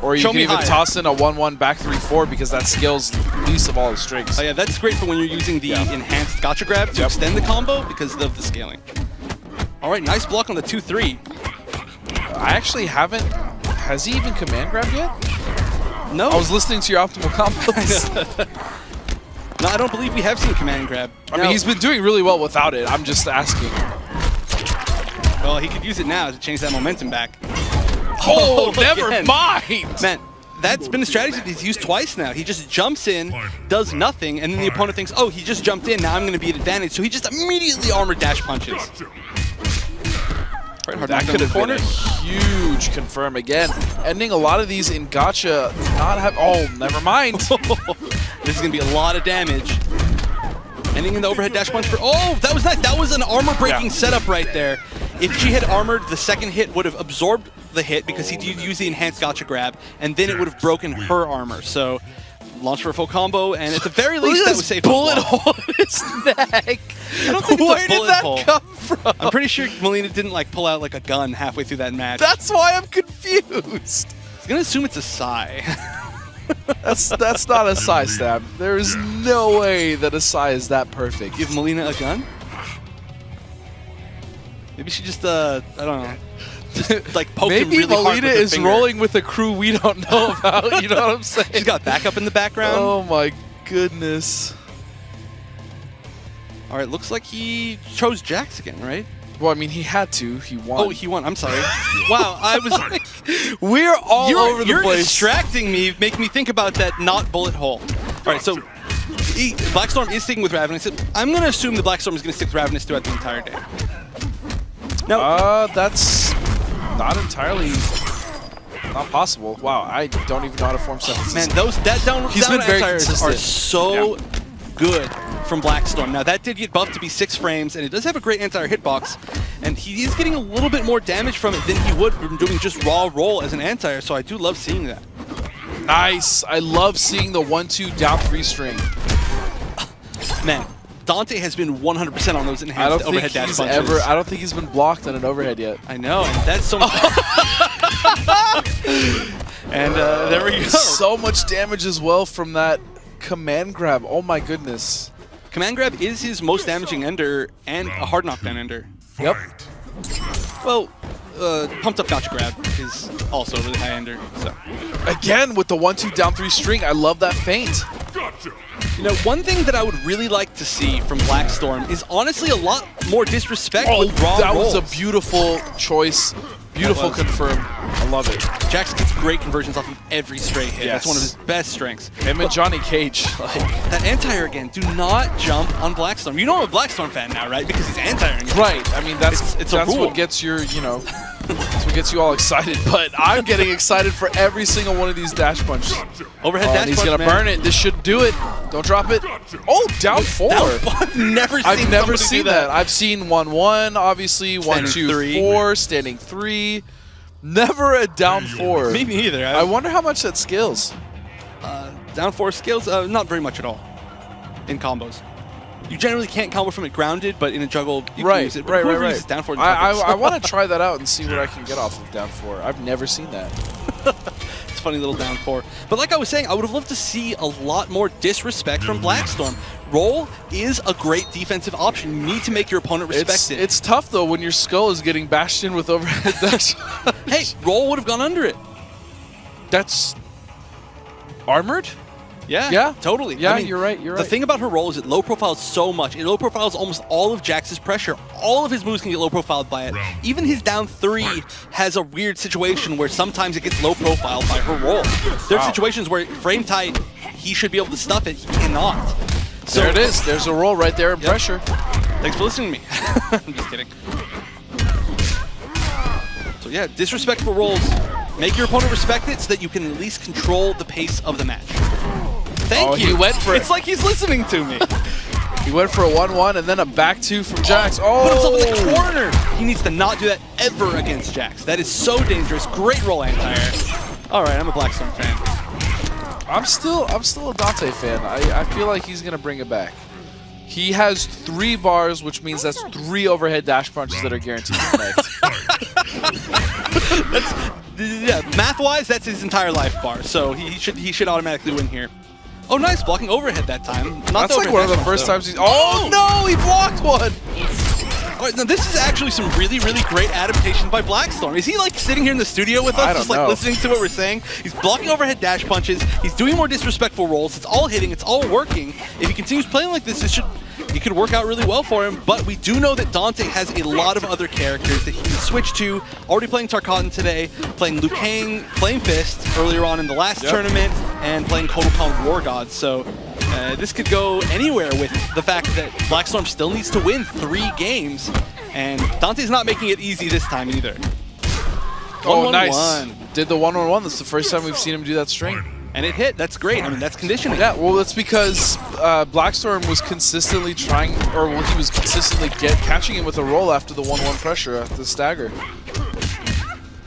Or you can even toss in a 1-1 back 3-4 because that scales least of all the strings. Oh yeah, that's great for when you're using the enhanced gotcha grab to extend the combo because of the scaling. All right, nice block on the 2-3. I actually haven't. Has he even command grabbed yet? No. I was listening to your optimal combos. No, I don't believe we have seen command grab. I mean, he's been doing really well without it. I'm just asking. Well, he could use it now to change that momentum back. Oh, never mind! Man, that's been a strategy that he's used twice now. He just jumps in, does nothing, and then the opponent thinks, oh, he just jumped in, now I'm going to be at advantage. So he just immediately armor dash punches. Right, hard that could have been a huge confirm again. Ending a lot of these in gotcha, not have. Oh, never mind. This is going to be a lot of damage. Ending in the overhead dash punch for. Oh, that was nice. That was an armor breaking setup right there. If she had armored, the second hit would have absorbed the hit because he did use the enhanced gotcha grab, and then it would have broken her armor. So, launch for a full combo, and at the very least, that was safe. Bullet hole in his neck. I don't think Where did that come from? I'm pretty sure Molina didn't like pull out like a gun halfway through that match. That's why I'm confused. I'm gonna assume it's a Psy. That's not a Psy stab. There is no way that a Psy is that perfect. Give Molina a gun? Maybe she just I don't know. Just like poked him really hard with her Maybe Molina is finger. rolling with a crew we don't know about. You know what I'm saying? She's got backup in the background. Oh my goodness. All right, looks like he chose Jax again, right? Well, I mean, he had to. He won. Oh, he won. I'm sorry. Wow, I was like, we're all over the you're place. distracting me, making me think about that not bullet hole. All right, so Blackstorm is sticking with Ravenous. I'm going to assume the Blackstorm is going to stick with Ravenous throughout the entire day. No. That's not entirely not possible. Wow, I don't even know how to form sentences. Man, that down He's been very anti-airs consistent. are so good from Blackstorm. Now that did get buffed to be 6 frames, and it does have a great anti-air hitbox, and he is getting a little bit more damage from it than he would from doing just raw roll as an anti-air, so I do love seeing that. Nice. I love seeing the 1-2 down 3 string. Man, Dante has been 100% on those enhanced overhead dash punches. I don't think he's been blocked on an overhead yet. I know, and that's so much. And there we go. So much damage as well from that command grab. Oh my goodness. Command grab is his most damaging ender and a hard knockdown ender. Yep. Well, pumped up gotcha grab is also a really high ender. So Again with the 1-2 down 3 string. I love that feint. you know, one thing that I would really like to see from Blackstorm is honestly a lot more disrespect with raw that rolls. was a beautiful choice. Beautiful confirm. I love it. Jax gets great conversions off of every straight hit. Yes. That's one of his best strengths. Him and Johnny Cage. Like, That anti-air again, do not jump on Blackstorm. You know I'm a Blackstorm fan now, right? Because he's anti-airing. right. I mean, that's It's a that's rule. what gets your, you know, that's what gets you all excited. But I'm getting excited for every single one of these dash punches. Overhead Oh, dash and he's punch, gonna man. burn it. This should do it. Don't drop it. Oh, down 4. I've never seen I've never somebody seen do that. I've seen 1-1, obviously, 1-2, Standing 3. 4, standing 3. Never a down 4. Me neither. I wonder how much that scales. Down 4 skills, not very much at all in combos. You generally can't combo from it grounded, but in a juggle, you can use it. But whoever uses down 4 I want to try that out and see what I can get off of down 4. I've never seen that. It's a funny little down 4. But like I was saying, I would have loved to see a lot more disrespect from Blackstorm. Roll is a great defensive option. You need to make your opponent respect it. It's tough, though, when your skull is getting bashed in with overhead dash. Hey, Roll would have gone under it. That's armored? Yeah, totally. Yeah, I mean, you're right. You're The right. thing about her roll is it low profiles so much. It low profiles almost all of Jax's pressure. All of his moves can get low profiled by it. Even his down 3 has a weird situation where sometimes it gets low profiled by her roll. There are situations where frame tight, he should be able to stuff it. He cannot. So there it is. There's a roll right there in pressure. Thanks for listening to me. I'm just kidding. So yeah, disrespectful rolls. Make your opponent respect it so that you can at least control the pace of the match. Thank you. He went for it. It's like he's listening to me. He went for a 1-1 and then a back 2 from Jax. Put himself in the Oh! corner. He needs to not do that ever against Jax. That is so dangerous. Great roll anti-air. All right, I'm a Blackstorm fan. I'm still a Dante fan. I feel like he's gonna bring it back. He has 3 bars, which means that's 3 overhead dash punches that are guaranteed to connect. Yeah, math-wise, that's his entire life bar. So he should automatically win here. Oh, nice blocking overhead that time. Not That's the like one of the overhead first dash times he's. Oh no! He blocked one. All right, now this is actually some really, really great adaptation by Blackstorm. Is he like sitting here in the studio with us, I don't just like know. listening to what we're saying? He's blocking overhead dash punches. He's doing more disrespectful rolls. It's all hitting. It's all working. If he continues playing like this, it could work out really well for him. But we do know that Dante has a lot of other characters that he can switch to. Already playing Tarkatan today, playing Liu Kang, Flame Fist earlier on in the last tournament, and playing Kodokan War God. So this could go anywhere with the fact that Blackstorm still needs to win 3 games. And Dante's not making it easy this time either. Oh, 1-1-1. nice. Did the 1-1-1. That's the first time we've seen him do that string. And it hit. That's great. I mean, that's conditioning. Yeah, well, that's because Blackstorm was consistently trying, or he was consistently catching him with a roll after the 1-1 pressure at the stagger.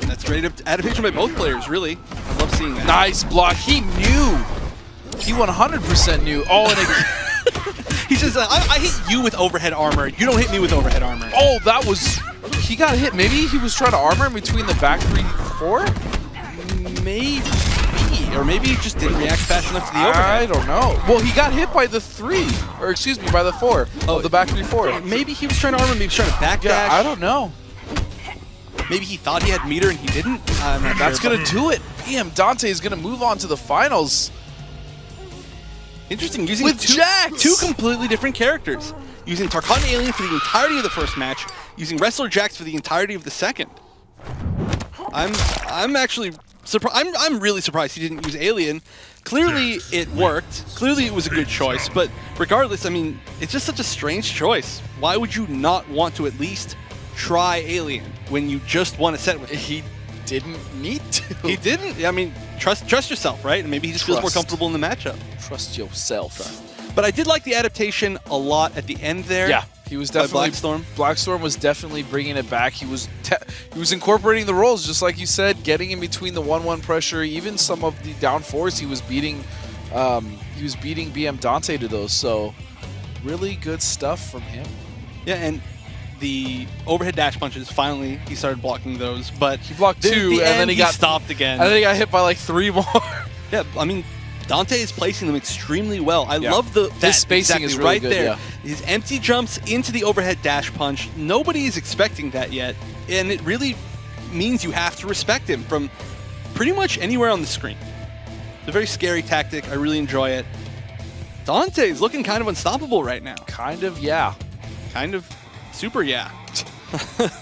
That's great adaptation by both players, really. I love seeing that. Nice block. He knew. He 100% knew. Oh, and He says, I hit you with overhead armor. You don't hit me with overhead armor. oh, that was. He got hit. Maybe he was trying to armor in between the back 3-4. Maybe. Or maybe he just didn't react fast enough to the overhead. I don't know. Well, he got hit by the 3, or excuse me, by the 4 of the back 3-4. Maybe he was trying to armor, maybe he was trying to backdash. Yeah, I don't know. Maybe he thought he had meter and he didn't. I'm not That's sure, gonna do it. Damn, Dante is gonna move on to the finals. Interesting, using With Jax! 2 completely different characters. Using Tarkatan Alien for the entirety of the first match, using Wrestler Jax for the entirety of the second. I'm actually surprised. I'm really surprised he didn't use Alien. Clearly it worked. Clearly it was a good choice, but regardless, I mean, it's just such a strange choice. Why would you not want to at least try Alien when you just won a set with him. He didn't need to. He didn't. I mean, trust yourself, right? And maybe he just feels more comfortable in the matchup. Trust yourself. But I did like the adaptation a lot at the end there. Yeah, he was definitely Blackstorm. Blackstorm was definitely bringing it back. He was incorporating the roles, just like you said, getting in between the 1-1 pressure. Even some of the down fours, he was beating BM Dante to those. So really good stuff from him. Yeah, and the overhead dash punches, finally he started blocking those, but he blocked 2 and then he got stopped again. And then he got hit by like 3 more. Yeah, I mean, Dante is placing them extremely well. I love his spacing is really right good, there. yeah. His empty jumps into the overhead dash punch. Nobody is expecting that yet, and it really means you have to respect him from pretty much anywhere on the screen. It's a very scary tactic. I really enjoy it. Dante is looking kind of unstoppable right now. Kind of, yeah. Kind of super, yeah.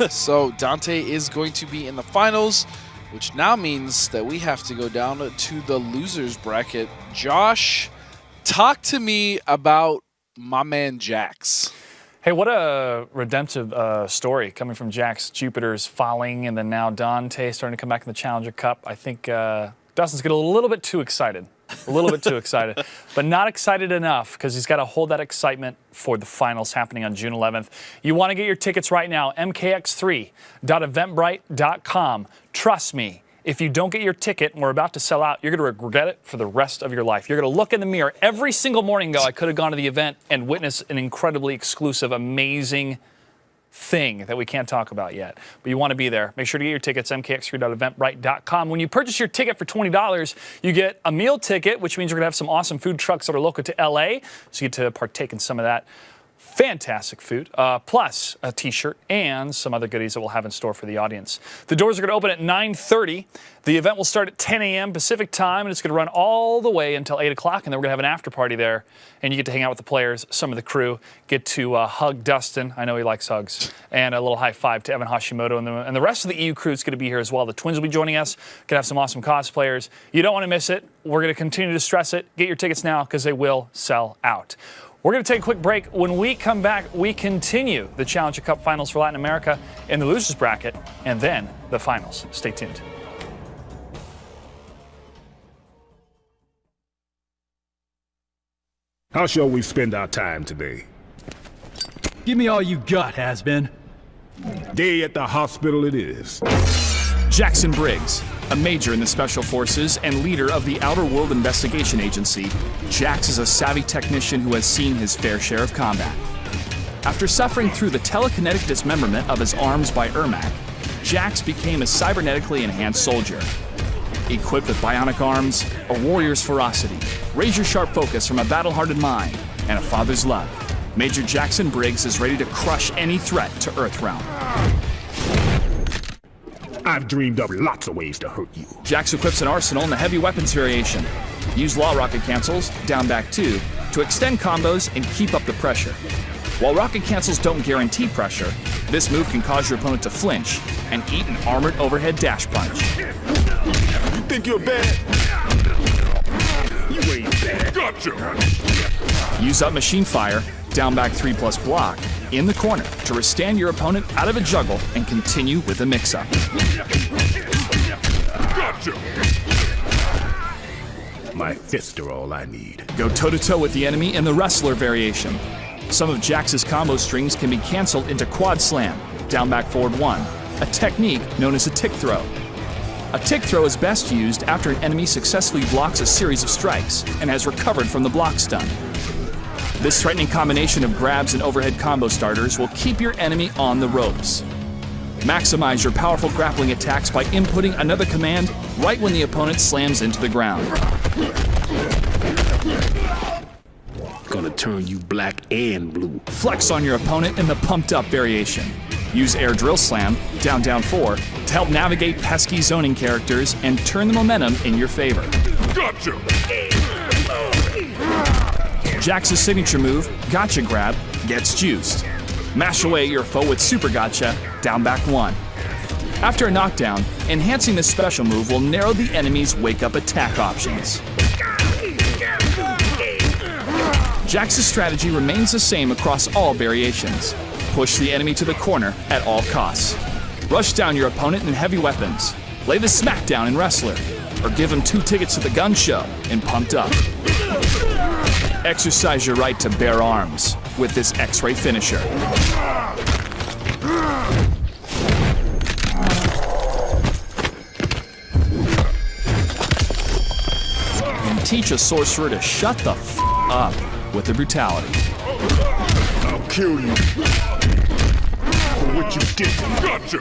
So Dante is going to be in the finals, which now means that we have to go down to the losers bracket. Josh, talk to me about my man Jax. Hey, what a redemptive story coming from Jax. Jupiter's falling, and then now Dante starting to come back in the Challenger Cup. I think Dustin's getting a little bit too excited. But not excited enough, because he's got to hold that excitement for the finals happening on June 11th. You want to get your tickets right now, mkx3.eventbrite.com. Trust me, if you don't get your ticket and we're about to sell out, you're going to regret it for the rest of your life. You're going to look in the mirror every single morning and go, I could have gone to the event and witnessed an incredibly exclusive, amazing thing that we can't talk about yet. But you want to be there. Make sure to get your tickets, mkx3.eventbrite.com. When you purchase your ticket for $20, you get a meal ticket, which means you're going to have some awesome food trucks that are local to LA, so you get to partake in some of that fantastic food, plus a t-shirt and some other goodies that we'll have in store for the audience. The doors are going to open at 9:30. The event will start at 10 a.m. Pacific time, and it's going to run all the way until 8 o'clock, and then we're going to have an after party there, and you get to hang out with the players, some of the crew, get to hug Dustin. I know he likes hugs, and a little high five to Evan Hashimoto, and the rest of the EU crew is going to be here as well. The Twins will be joining us. Going to have some awesome cosplayers. You don't want to miss it. We're going to continue to stress it. Get your tickets now, because they will sell out. We're going to take a quick break. When we come back, we continue the Challenger Cup Finals for Latin America in the losers bracket, and then the finals. Stay tuned. How shall we spend our time today? Give me all you got, has-been. Day at the hospital it is. Jackson Briggs, a major in the Special Forces and leader of the Outer World Investigation Agency, Jax is a savvy technician who has seen his fair share of combat. After suffering through the telekinetic dismemberment of his arms by Ermac, Jax became a cybernetically enhanced soldier. Equipped with bionic arms, a warrior's ferocity, razor-sharp focus from a battle-hardened mind, and a father's love, Major Jackson Briggs is ready to crush any threat to Earthrealm. I've dreamed up lots of ways to hurt you. Jax equips an arsenal in the heavy weapons variation. Use law rocket cancels, down back 2, to extend combos and keep up the pressure. While rocket cancels don't guarantee pressure, this move can cause your opponent to flinch and eat an armored overhead dash punch. You think you're bad? You ain't bad. Gotcha! Use up machine fire, down back 3+ block, in the corner to withstand your opponent out of a juggle and continue with the mix-up. Gotcha! My fists are all I need. Go toe-to-toe with the enemy in the wrestler variation. Some of Jax's combo strings can be canceled into quad slam, down back forward 1, a technique known as a tick throw. A tick throw is best used after an enemy successfully blocks a series of strikes and has recovered from the block stun. This threatening combination of grabs and overhead combo starters will keep your enemy on the ropes. Maximize your powerful grappling attacks by inputting another command right when the opponent slams into the ground. Gonna turn you black and blue. Flex on your opponent in the pumped up variation. Use air drill slam, down 4, to help navigate pesky zoning characters and turn the momentum in your favor. Gotcha! Jax's signature move, Gotcha Grab, gets juiced. Mash away at your foe with Super Gotcha, down back 1. After a knockdown, enhancing this special move will narrow the enemy's wake-up attack options. Jax's strategy remains the same across all variations. Push the enemy to the corner at all costs. Rush down your opponent in heavy weapons. Lay the smackdown in Wrestler. Or give him 2 tickets to the gun show in Pumped Up. Exercise your right to bear arms with this X-ray finisher. And teach a sorcerer to shut the f up with the brutality. I'll kill you for what you did. Gotcha.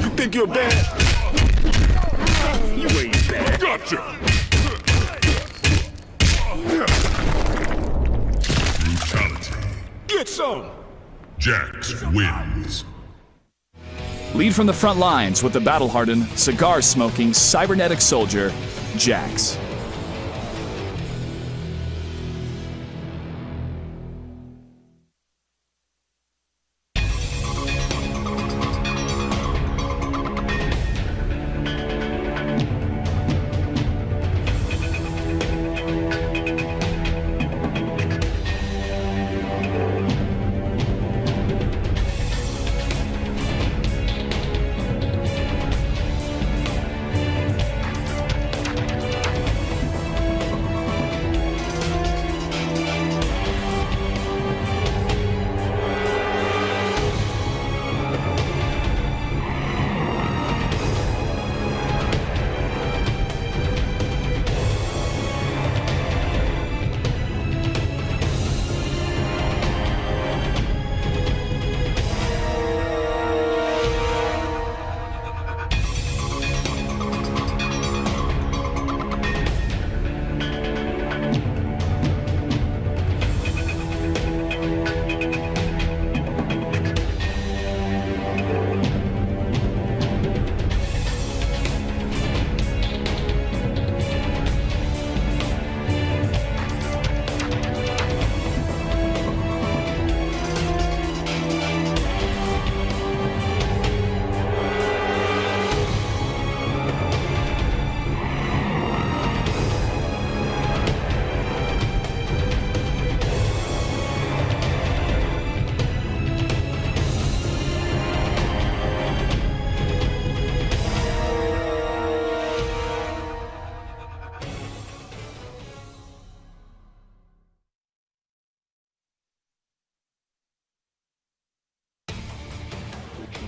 You think you're bad? You ain't bad. Gotcha. Brutality. Get some. Jax wins. Lead from the front lines with the battle-hardened, cigar-smoking, cybernetic soldier, Jax.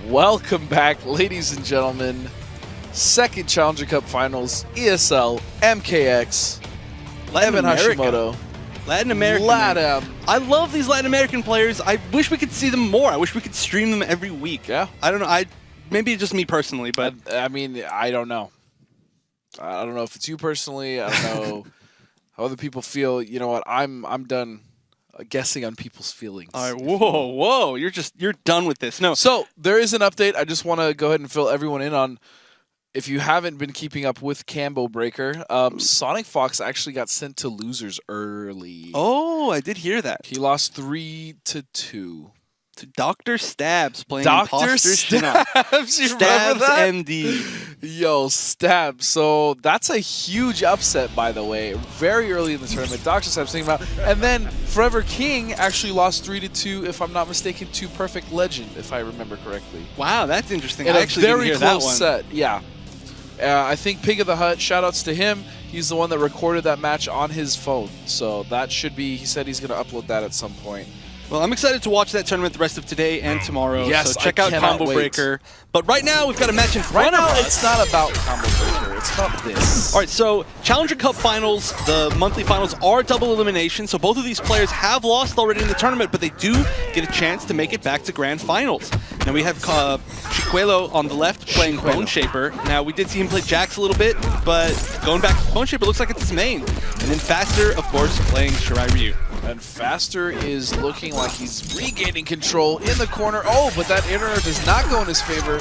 Welcome back, ladies and gentlemen. Second Challenger Cup Finals, ESL, MKX, Evan Hashimoto. Latin America. I love these Latin American players. I wish we could see them more. I wish we could stream them every week. Yeah. I don't know. Maybe just me personally, but I mean, I don't know. I don't know if it's you personally. I don't know how other people feel. You know what? I'm done guessing on people's feelings. All right, whoa. You're done with this. No. So there is an update. I just want to go ahead and fill everyone in on. If you haven't been keeping up with Cambo Breaker, Sonic Fox actually got sent to losers early. Oh, I did hear that. He lost 3-2 to Dr. Stabs playing Dr. Imposter Stabs. You Stabs remember that? MD. Yo, Stabs. So that's a huge upset, by the way. Very early in the tournament. Dr. Stabs thinking about. And then Forever King actually lost 3-2, if I'm not mistaken, to Perfect Legend, if I remember correctly. Wow, that's interesting. In I a actually very didn't hear close that one. set. Yeah. I think Pig of the Hut, shout-outs to him. He's the one that recorded that match on his phone. So that should be, he said he's going to upload that at some point. Well, I'm excited to watch that tournament the rest of today and tomorrow. Yes, so check out Combo Breaker. But right now, we've got a match in front of us. It's not about Combo Breaker. It's about this. All right, so Challenger Cup Finals, the monthly finals, are double elimination. So both of these players have lost already in the tournament, but they do get a chance to make it back to grand finals. Now we have Chiquelo on the left playing Bone Shaper. Now we did see him play Jax a little bit, but going back to Bone Shaper looks like it's his main. And then Faster, of course, playing Shirai Ryu. And Faster is looking like he's regaining control in the corner. Oh, but that inner does not go in his favor.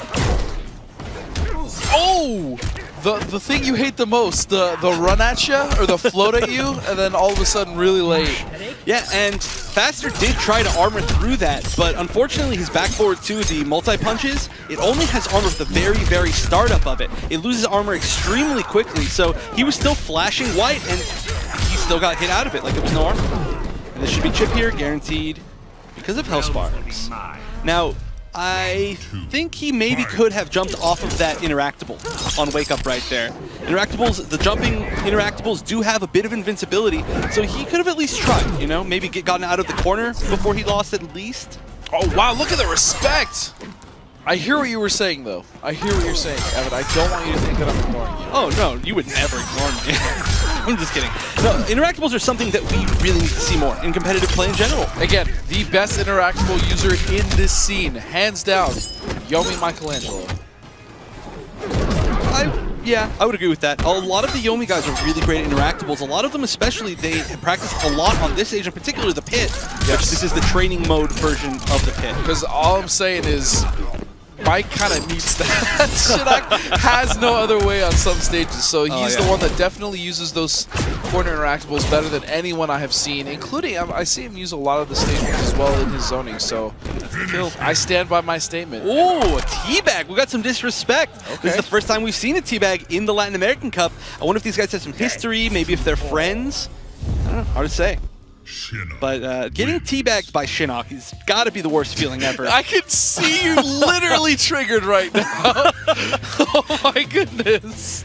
Oh! The thing you hate the most, the run at you, or the float at you, and then all of a sudden really late. Yeah, and Faster did try to armor through that, but unfortunately his back forward two, the multi-punches, it only has armor at the very, very startup of it. It loses armor extremely quickly, so he was still flashing white, and he still got hit out of it like it was no armor. And this should be chip here, guaranteed, because of Hellsparks. Now, I think he maybe could have jumped off of that interactable on Wake Up right there. Interactables, the jumping interactables do have a bit of invincibility, so he could have at least tried, you know, maybe gotten out of the corner before he lost at least. Oh, wow, look at the respect. I hear what you were saying, though. I hear what you're saying, Evan. I don't want you to think that I'm ignoring you. Oh, no, you would never ignore me. I'm just kidding. No, interactables are something that we really need to see more in competitive play in general. Again, the best interactable user in this scene, hands down, Yomi Michelangelo. Yeah, I would agree with that. A lot of the Yomi guys are really great at interactables. A lot of them especially, they practice a lot on this stage, in particular the pit. Yes. This is the training mode version of the pit. Because all I'm saying is, Mike kind of needs that. Shinnok has no other way on some stages, so he's the one that definitely uses those corner interactables better than anyone I have seen, including, I see him use a lot of the stages as well in his zoning, so I stand by my statement. Oh, a teabag. We got some disrespect. Okay. This is the first time we've seen a teabag in the Latin American Cup. I wonder if these guys have some history, maybe if they're friends. I don't know, hard to say. But getting teabagged by Shinnok has got to be the worst feeling ever. I can see you literally triggered right now. Oh my goodness.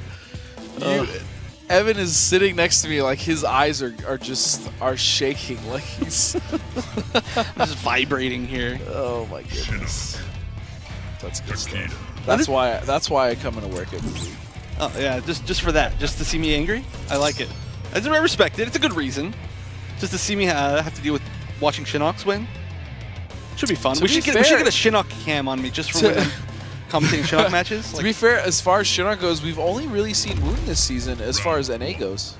Evan is sitting next to me like his eyes are shaking, like he's just vibrating here. Oh my goodness. That's good stuff. That's why I come into work every week. Oh yeah, just for that, just to see me angry. I like it. I respect it. It's a good reason. Just to see me have to deal with watching Shinnok's win. Should be fun. We should get a Shinnok cam on me just for when I'm commentating Shinnok matches. To be fair, as far as Shinnok goes, we've only really seen Moon this season as far as NA goes.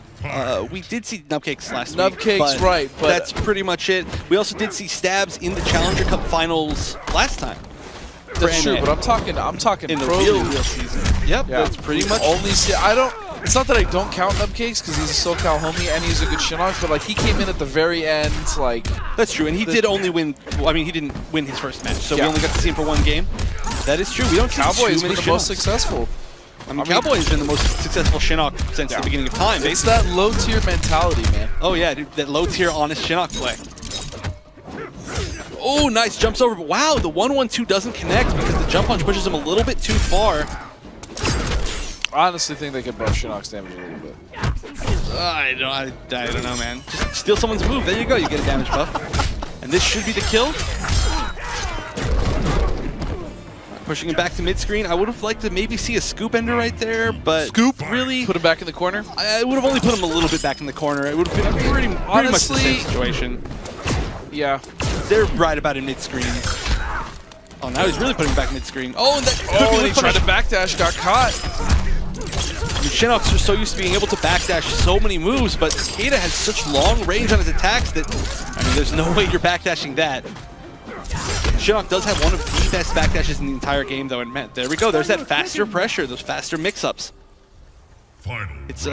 We did see Nubcakes last week. Nubcakes, right. But that's pretty much it. We also did see Stabs in the Challenger Cup Finals last time. That's true, but I'm talking in the pro real season. Yep, yeah, that's pretty much. Only see, it's not that I don't count Nubcakes because he's a SoCal homie and he's a good Shinnok, but like he came in at the very end, like. That's true, and he did only win. Well, I mean, he didn't win his first match, so we only got to see him for one game. That is true. We don't see Cowboy's too many been the most successful. I mean, Cowboy has been the most successful Shinnok since the beginning of time. It's that low tier mentality, man. Oh yeah, dude, that low tier honest Shinnok play. Oh, nice jumps over, but wow, the 1-1-2 doesn't connect because the jump punch pushes him a little bit too far. I honestly think they could buff Shinnok's damage a little bit. I don't know, man. Just steal someone's move. There you go. You get a damage buff. And this should be the kill. Pushing him back to mid-screen. I would have liked to maybe see a scoop ender right there, but really... Put him back in the corner? I would have only put him a little bit back in the corner. It would have been pretty much the same situation. Yeah. They're right about in mid-screen. Oh, now he's really putting him back mid-screen. Oh, and he tried to backdash, got caught. I mean, Shinnok's just so used to being able to backdash so many moves, but Takeda has such long range on his attacks that, I mean, there's no way you're backdashing that. Shinnok does have one of the best backdashes in the entire game, though, and man, there we go. There's that faster pressure, those faster mix-ups. It's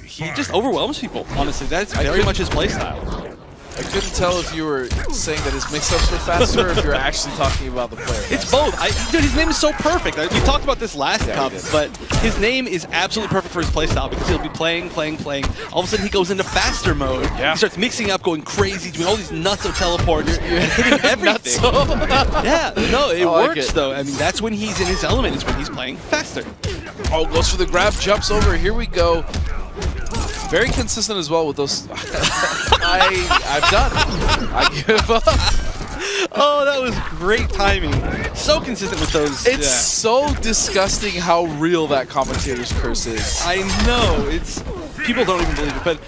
he just overwhelms people, honestly. That's very much his playstyle. I couldn't tell if you were saying that his mix-ups were faster or if you're actually talking about the player. It's both. Dude, his name is so perfect. We talked about this last cup, but his name is absolutely perfect for his playstyle because he'll be playing. All of a sudden, he goes into faster mode. Yeah. He starts mixing up, going crazy, doing all these nutso teleports, and hitting everything. Yeah, no, it works, though. I mean, that's when he's in his element, is when he's playing faster. Oh, goes for the grab, jumps over. Here we go. Very consistent as well with those. I'm done. I give up. Oh, that was great timing. So consistent with those. It's so disgusting how real that commentator's curse is. I know. People don't even believe it. But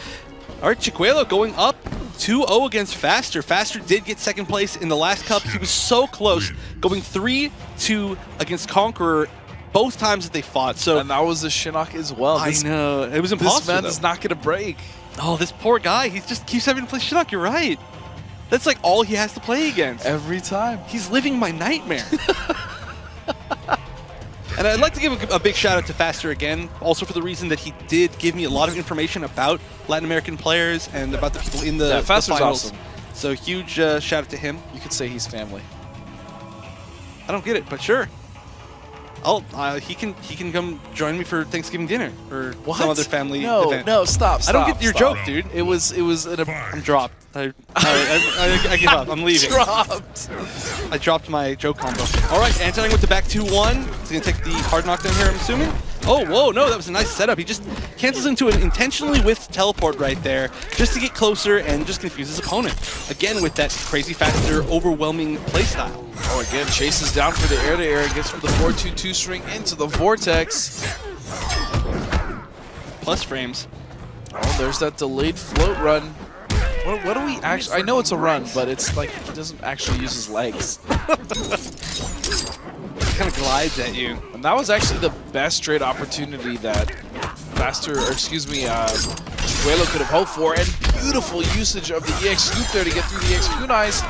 all right, Chicuelo going up 2-0 against Faster. Faster did get second place in the last cup. He was so close, going 3-2 against Conqueror both times that they fought. So, and that was the Shinnok as well. I know. It was impossible. This man is not going to break. Oh, this poor guy. He just keeps having to play Shinnok. You're right. That's like all he has to play against. Every time. He's living my nightmare. And I'd like to give a big shout out to Faster again, also for the reason that he did give me a lot of information about Latin American players and about the people in the Faster's finals. awesome. So huge shout out to him. You could say he's family. I don't get it, but sure. Oh, he can come join me for Thanksgiving dinner or What? some other family event. No, stop. I don't get your joke, dude. It was I'm dropped. I give up. I'm leaving. dropped. I dropped my joke combo. All right, answering with the back 2-1. He's going to take the hard knockdown here, I'm assuming. Oh, whoa, no, that was a nice setup. He just cancels into it intentionally with teleport right there just to get closer and just confuse his opponent. Again, with that crazy faster, overwhelming playstyle. Oh, again, chases down for the air-to-air and gets from the 4-2-2 string into the vortex. Plus frames. Oh, there's that delayed float run. What do we actually... I know it's a run, but it's like he doesn't actually use his legs. He kind of glides at you. And that was actually the best trade opportunity that Chicuelo could have hoped for, and beautiful usage of the EX scoop there to get through the EX kunais.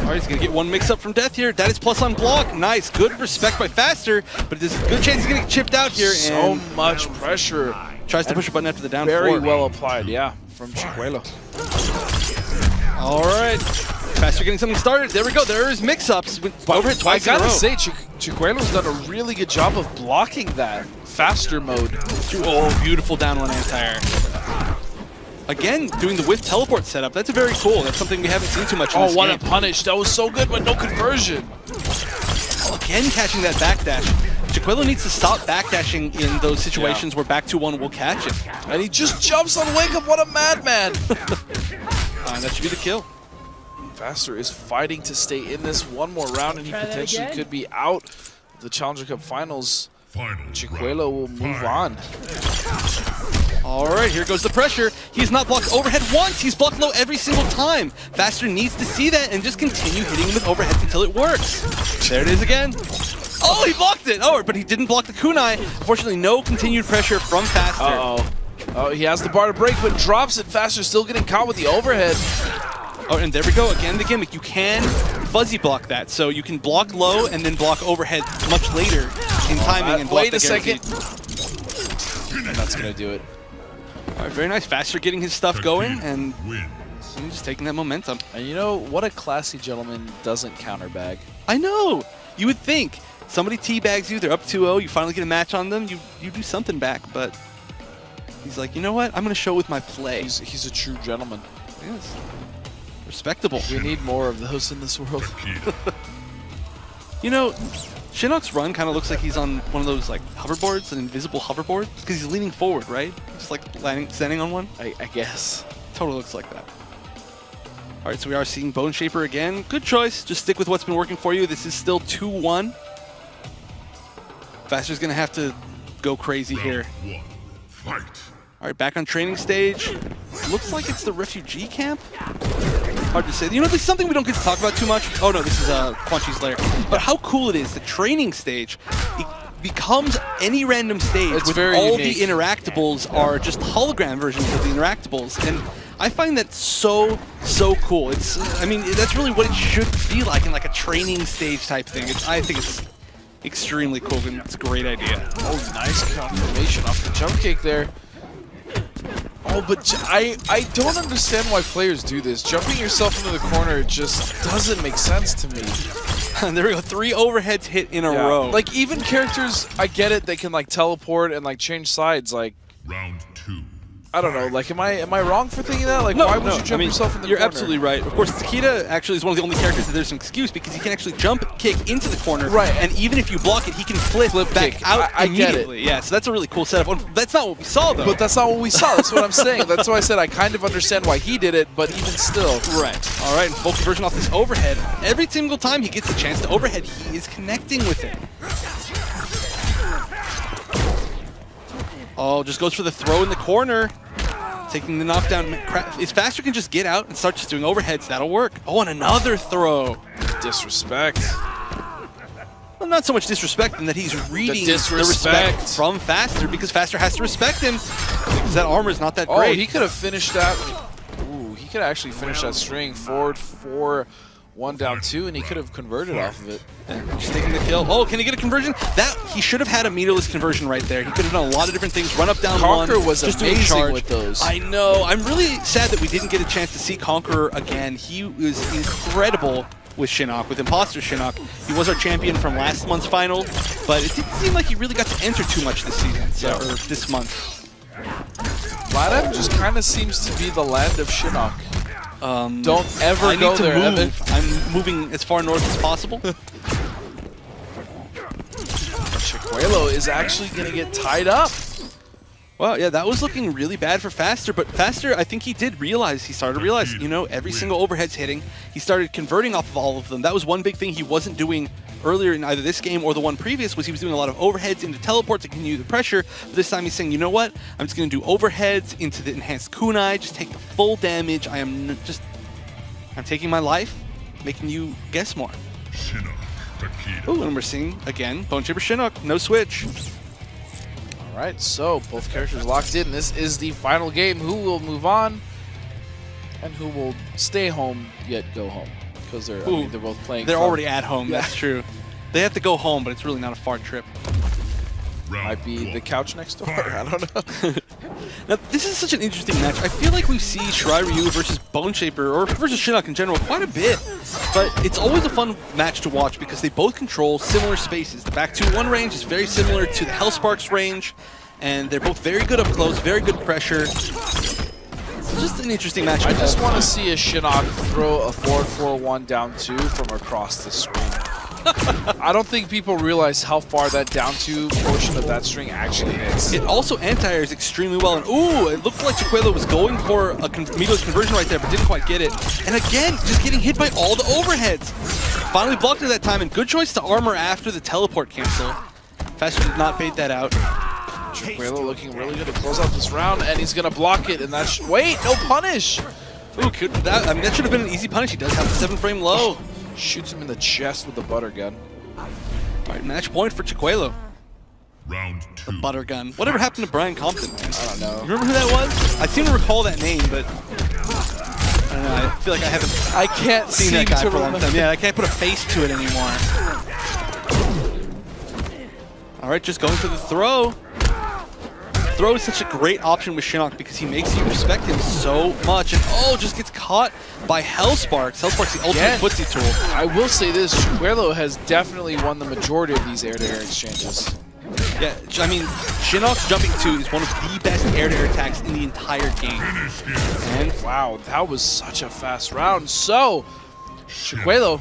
All right, he's going to get one mix-up from death here. That is plus on block. Nice. Good respect by Faster, but there's a good chance he's going to get chipped out here. So and much pressure. Tries to push a button after the down Very 4. well applied, yeah, from Chicuelo. All right. Faster getting something started. There we go. There's mix-ups. Overhit twice in a row. I gotta say, Chicuelo's done a really good job of blocking that Faster mode. Oh, beautiful down one anti-air. Again, doing the with teleport setup. That's very cool. That's something we haven't seen too much in this what game. a punish. That was so good, but no conversion. Again, catching that backdash. Chicuelo needs to stop backdashing in those situations where back 2-1 will catch him. And he just jumps on Wake Up. What a madman. That should be the kill. Faster is fighting to stay in this one more round, and he potentially could be out of the Challenger Cup Finals. Chicuelo will move on. All right, here goes the pressure. He's not blocked overhead once. He's blocked low every single time. Faster needs to see that and just continue hitting him with overheads until it works. There it is again. Oh, he blocked it. Oh, but he didn't block the kunai. Unfortunately, no continued pressure from Faster. Oh, he has the bar to break, but drops it. Faster still getting caught with the overhead. Oh, and there we go. Again, the gimmick. You can fuzzy block that. So you can block low and then block overhead much later in timing and block Wait a second. And that's going to do it. All right, very nice. Faster getting his stuff going and just taking that momentum. And you know, what a classy gentleman doesn't counterbag. I know. You would think somebody teabags you, they're up 2-0, you finally get a match on them, you do something back, but he's like, you know what? I'm going to show with my play. He's a true gentleman. Yes. Respectable. We need more of those in this world. You know, Shinnok's run kind of looks like he's on one of those like hoverboards, an invisible hoverboard, because he's leaning forward, right? Just like standing on one. I guess. Totally looks like that. All right, so we are seeing Bone Shaper again. Good choice. Just stick with what's been working for you. This is still 2-1. Faster's going to have to go crazy here. All right, back on training stage. Looks like it's the refugee camp. Hard to say. You know, this is something we don't get to talk about too much. Oh, no, this is Quan Chi's lair. But how cool it is, the training stage. It becomes any random stage it's with very all unique. the interactables are just hologram versions of the interactables. And I find that so cool. It's, I mean, that's really what it should be like in like a training stage type thing. I think it's extremely cool and it's a great idea. Oh, nice confirmation off the jump kick there. Oh, but I don't understand why players do this. Jumping yourself into the corner just doesn't make sense to me. And there we go, 3 overheads hit in a row. Like, even characters, I get it, they can like teleport and like change sides. Like, Round 2. I don't know. Like, am I wrong for thinking that? Like, No, why would no, you jump yourself in the you're corner? absolutely right. Of course, Takeda actually is one of the only characters that there's an excuse because he can actually jump kick into the corner. Right. And even if you block it, he can flip back kick. out I get it. immediately. Yeah, so that's a really cool setup. That's not what we saw, though. But that's not what we saw. That's what I'm saying. That's why I said I kind of understand why he did it, but even still. Right. All right, and full conversion off this overhead. Every single time he gets a chance to overhead, he is connecting with it. Oh, just goes for the throw in the corner. Taking the knockdown. If Faster can just get out and start just doing overheads, that'll work. Oh, and another throw. Disrespect. Well, not so much disrespect in that he's reading the disrespect. respect from Faster because Faster has to respect him because that armor is not that Oh, great. he could have finished that. Ooh, he could actually finish that string. Forward 4, 1 down 2, and he could have converted off of it. Just taking the kill. Oh, can he get a conversion? That he should have had a meterless conversion right there. He could have done a lot of different things. Run up, down, Conqueror one. was just doing amazing charge. with those. I know. I'm really sad that we didn't get a chance to see Conqueror again. He was incredible with Shinnok, with Imposter Shinnok. He was our champion from last month's final, but it didn't seem like he really got to enter too much this season, or this month. LATAM just kind of seems to be the land of Shinnok. Don't ever go there, Evan. I'm moving as far north as possible. Chicuelo is actually going to get tied up. Well, yeah, that was looking really bad for Faster, but Faster, I think he started to realize, you know, every single overhead's hitting. He started converting off of all of them. That was one big thing he wasn't doing earlier in either this game or the one previous, was he was doing a lot of overheads into teleport to continue the pressure. But this time he's saying, you know what, I'm just going to do overheads into the enhanced kunai, just take the full damage. I'm taking my life, making you guess more. Ooh, and we're seeing, again, Bone Chipper Shinnok, no switch. All right, so both characters locked in. This is the final game. Who will move on and who will stay home yet go home? Because they're both playing. They're already at home, that's true. They have to go home, but it's really not a far trip. Might be the couch next door. I don't know. Now, this is such an interesting match. I feel like we see Shirai Ryu versus Bone Shaper, or versus Shinnok in general, quite a bit. But it's always a fun match to watch because they both control similar spaces. The back 2-1 range is very similar to the Hellsparks range, and they're both very good up close, very good pressure. It's just an interesting match. I just want to see a Shinnok throw a forward 4-1 down 2 from across the screen. I don't think people realize how far that down 2 portion of that string actually hits. It also anti-airs extremely well, and ooh, it looked like Chicuelo was going for a meatless conversion right there, but didn't quite get it. And again, just getting hit by all the overheads. Finally blocked it that time, and good choice to armor after the teleport cancel. Faster did not bait that out. Chicuelo looking really good to close out this round, and he's gonna block it, and that's wait, no punish. Ooh, that should have been an easy punish. He does have the 7-frame low. Shoots him in the chest with the butter gun. All right, match point for Chicuelo. Round 2. The butter gun. Whatever happened to Brian Compton, man? I don't know. You remember who that was? I seem to recall that name, but I don't know. I feel like I can't seen that guy for a long time. Yeah, I can't put a face to it anymore. All right, just going for the throw. Throw is such a great option with Shinnok because he makes you respect him so much. And just gets caught by Hellsparks. Hellsparks, the ultimate footsie tool. I will say this, Chicuelo has definitely won the majority of these air-to-air exchanges. Yeah, I mean, Shinnok's jumping 2 is one of the best air-to-air attacks in the entire game. And wow, that was such a fast round. So, Chicuelo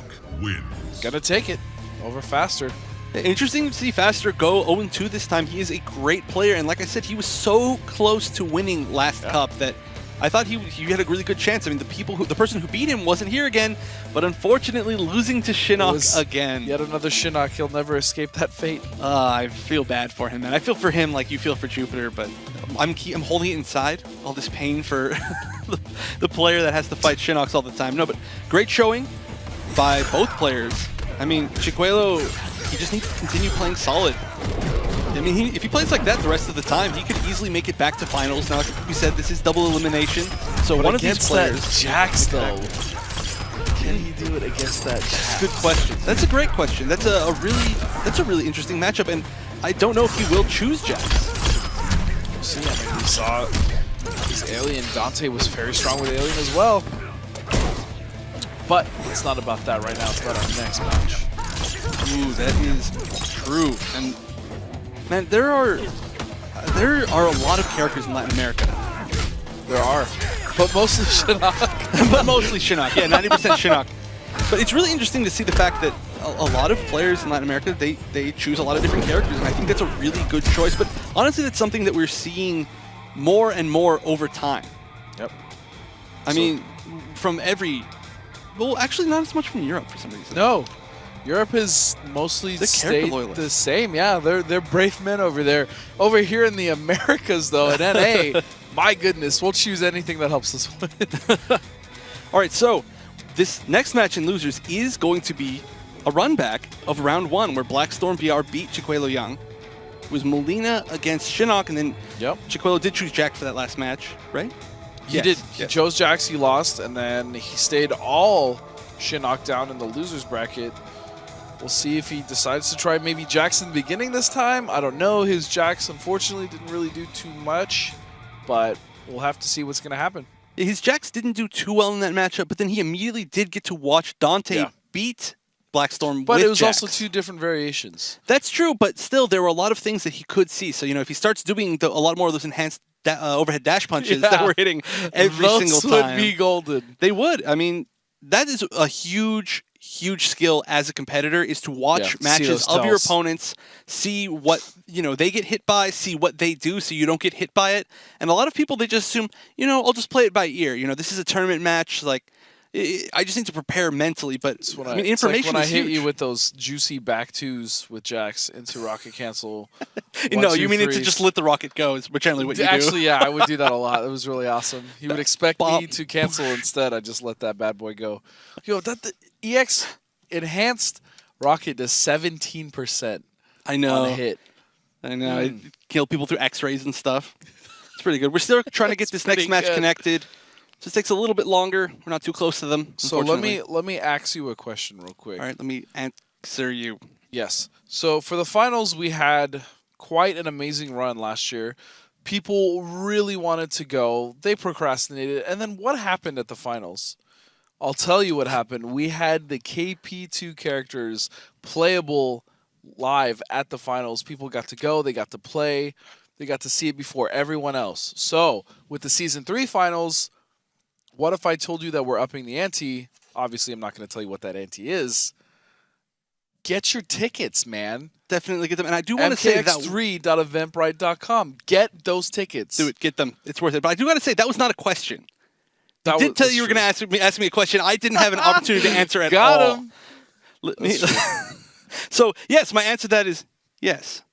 gonna take it over Faster. Interesting to see Faster go 0-2 this time. He is a great player, and like I said, he was so close to winning last Cup that I thought he had a really good chance. I mean, the person who beat him wasn't here again, but unfortunately losing to Shinnok again. Yet another Shinnok. He'll never escape that fate. I feel bad for him, man. I feel for him like you feel for Jupiter, but I'm holding it inside, all this pain for the player that has to fight Shinnoks all the time. No, but great showing by both players. I mean, Chicuelo, he just needs to continue playing solid. I mean, if he plays like that the rest of the time, he could easily make it back to finals. Now, like we said, this is double elimination. So but one of these players... That Jax, though. Can he do it against that Jax? Good question. That's a great question. That's a really interesting matchup, and I don't know if he will choose Jax. See, I mean, we saw his Alien. Dante was very strong with Alien as well. But it's not about that right now. It's about our next match. Ooh, that is true. And man, there are a lot of characters in Latin America. There are, but mostly Shinnok. But mostly Shinnok. Yeah, 90% Shinnok. But it's really interesting to see the fact that a lot of players in Latin America, they choose a lot of different characters, and I think that's a really good choice. But honestly, that's something that we're seeing more and more over time. Yep. I mean, from every... Well, actually not as much from Europe for some reason. No. Europe has mostly stayed the same. Yeah, they're brave men over there. Over here in the Americas, though, at NA, my goodness, we'll choose anything that helps us win. All right, so this next match in Losers is going to be a run back of round 1, where Blackstorm BR beat Chicuelo Young. It was Molina against Shinnok, and then Chicuelo did choose Jack for that last match, right? He did. He chose Jax, he lost, and then he stayed all Shinnok down in the losers bracket. We'll see if he decides to try maybe Jax in the beginning this time. I don't know. His Jax, unfortunately, didn't really do too much, but we'll have to see what's going to happen. His Jax didn't do too well in that matchup, but then he immediately did get to watch Dante beat Blackstorm But with it was Jax. also 2 different variations. That's true, but still, there were a lot of things that he could see. So, if he starts doing a lot more of those enhanced overhead dash punches that we're hitting every single time. Those would be golden. They would. I mean, that is a huge skill as a competitor, is to watch matches of your opponents, see what, they get hit by, see what they do so you don't get hit by it. And a lot of people, they just assume, I'll just play it by ear. This is a tournament match, like, I just need to prepare mentally, but information it's like when I is hit huge. you with those juicy back twos with Jax into rocket cancel. No, you mean it to just let the rocket go is generally what you do. Actually, yeah, I would do that a lot. It was really awesome. He would expect me to cancel instead. I just let that bad boy go. Yo, the EX enhanced rocket does 17%. I know. On a hit. I know. It killed people through X-rays and stuff. It's pretty good. We're still trying to get this next match connected. Just takes a little bit longer. We're not too close to them. So let me ask you a question real quick. All right, let me answer you. Yes. So for the finals, we had quite an amazing run last year. People really wanted to go. They procrastinated. And then what happened at the finals? I'll tell you what happened. We had the KP2 characters playable live at the finals. People got to go. They got to play. They got to see it before everyone else. So with the Season 3 finals, what if I told you that we're upping the ante? Obviously, I'm not going to tell you what that ante is. Get your tickets, man. Definitely get them. And I do want to say that MKX3.eventbrite.com. Get those tickets. Do it. Get them. It's worth it. But I do got to say, that was not a question. I did tell you you were going to ask me a question. I didn't have an opportunity to answer at all. Got him. So, yes, my answer to that is yes.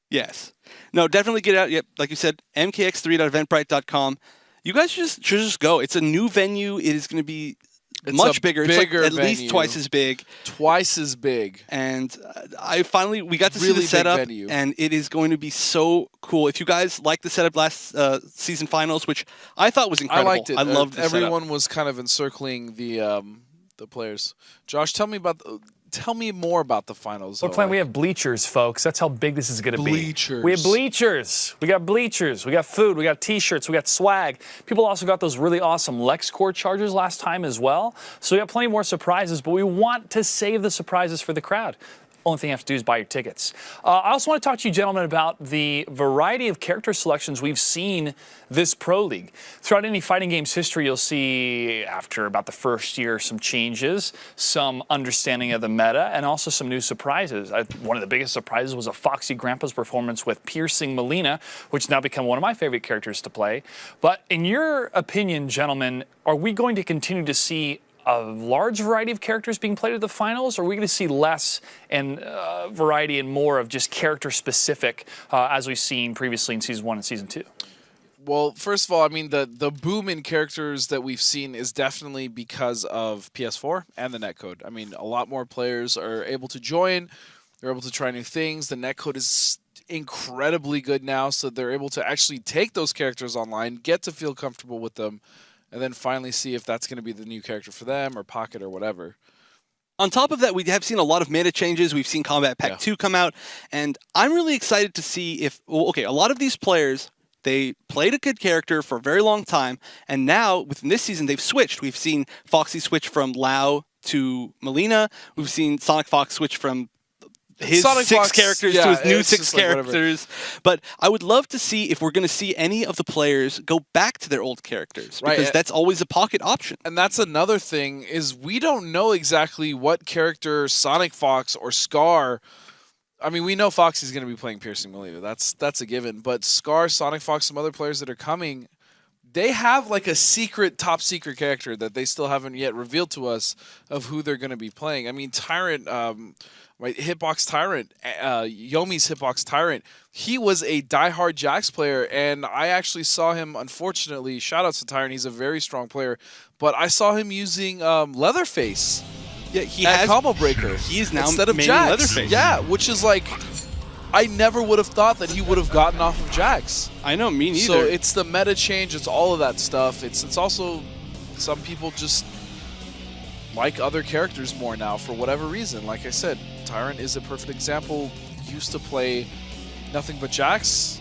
Yes. No, definitely get out. Yep, like you said, MKX3.eventbrite.com. You guys should just go. It's a new venue. It is going to be much bigger. It's like at least twice as big. Twice as big. And we got to see the setup, and it is going to be so cool. If you guys liked the setup last season finals, which I thought was incredible. I liked it. I loved the Everyone setup. was kind of encircling the players. Josh, tell me more about the finals. We're playing. We have bleachers, folks. That's how big this is going to be. Bleachers. We have bleachers. We got bleachers. We got food. We got T-shirts. We got swag. People also got those really awesome LexCore chargers last time as well. So we got plenty more surprises, but we want to save the surprises for the crowd. Only thing you have to do is buy your tickets. I also want to talk to you gentlemen about the variety of character selections we've seen this Pro League. Throughout any fighting game's history, you'll see, after about the first year, some changes, some understanding of the meta, and also some new surprises. One of the biggest surprises was a Foxy Grandpa's performance with Piercing Melina, which has now become one of my favorite characters to play. But in your opinion, gentlemen, are we going to continue to see a large variety of characters being played at the finals, or are we going to see less and variety and more of just character-specific as we've seen previously in Season 1 and Season 2? Well, first of all, I mean, the boom in characters that we've seen is definitely because of PS4 and the netcode. I mean, a lot more players are able to join. They're able to try new things. The netcode is incredibly good now, so they're able to actually take those characters online, get to feel comfortable with them, and then finally see if that's going to be the new character for them or Pocket or whatever. On top of that, we have seen a lot of meta changes. We've seen Kombat Pack 2 come out, and I'm really excited to see if, a lot of these players, they played a good character for a very long time, and now, within this season, they've switched. We've seen Foxy switch from Lao to Melina. We've seen Sonic Fox switch from his Sonic six Fox, characters to his new 6 characters. But I would love to see if we're going to see any of the players go back to their old characters, because that's always a Pocket option. And that's another thing, is we don't know exactly what character Sonic Fox or Scar. I mean, we know Foxy's going to be playing Piercing Melina. That's a given. But Scar, Sonic Fox, some other players that are coming, they have like a top secret character that they still haven't yet revealed to us of who they're going to be playing. I mean, Tyrant, Hitbox Tyrant, Yomi's Hitbox Tyrant, he was a diehard Jax player, and I actually saw him, unfortunately, shoutouts to Tyrant, he's a very strong player, but I saw him using Leatherface. Yeah, he has Combo Breaker. He is now instead of Jax. Leatherface. Yeah, which is like, I never would have thought that he would have gotten off of Jax. I know, me neither. So it's the meta change, it's all of that stuff. It's also, some people just like other characters more now for whatever reason. Like I said, Tyrant is a perfect example. Used to play nothing but Jax.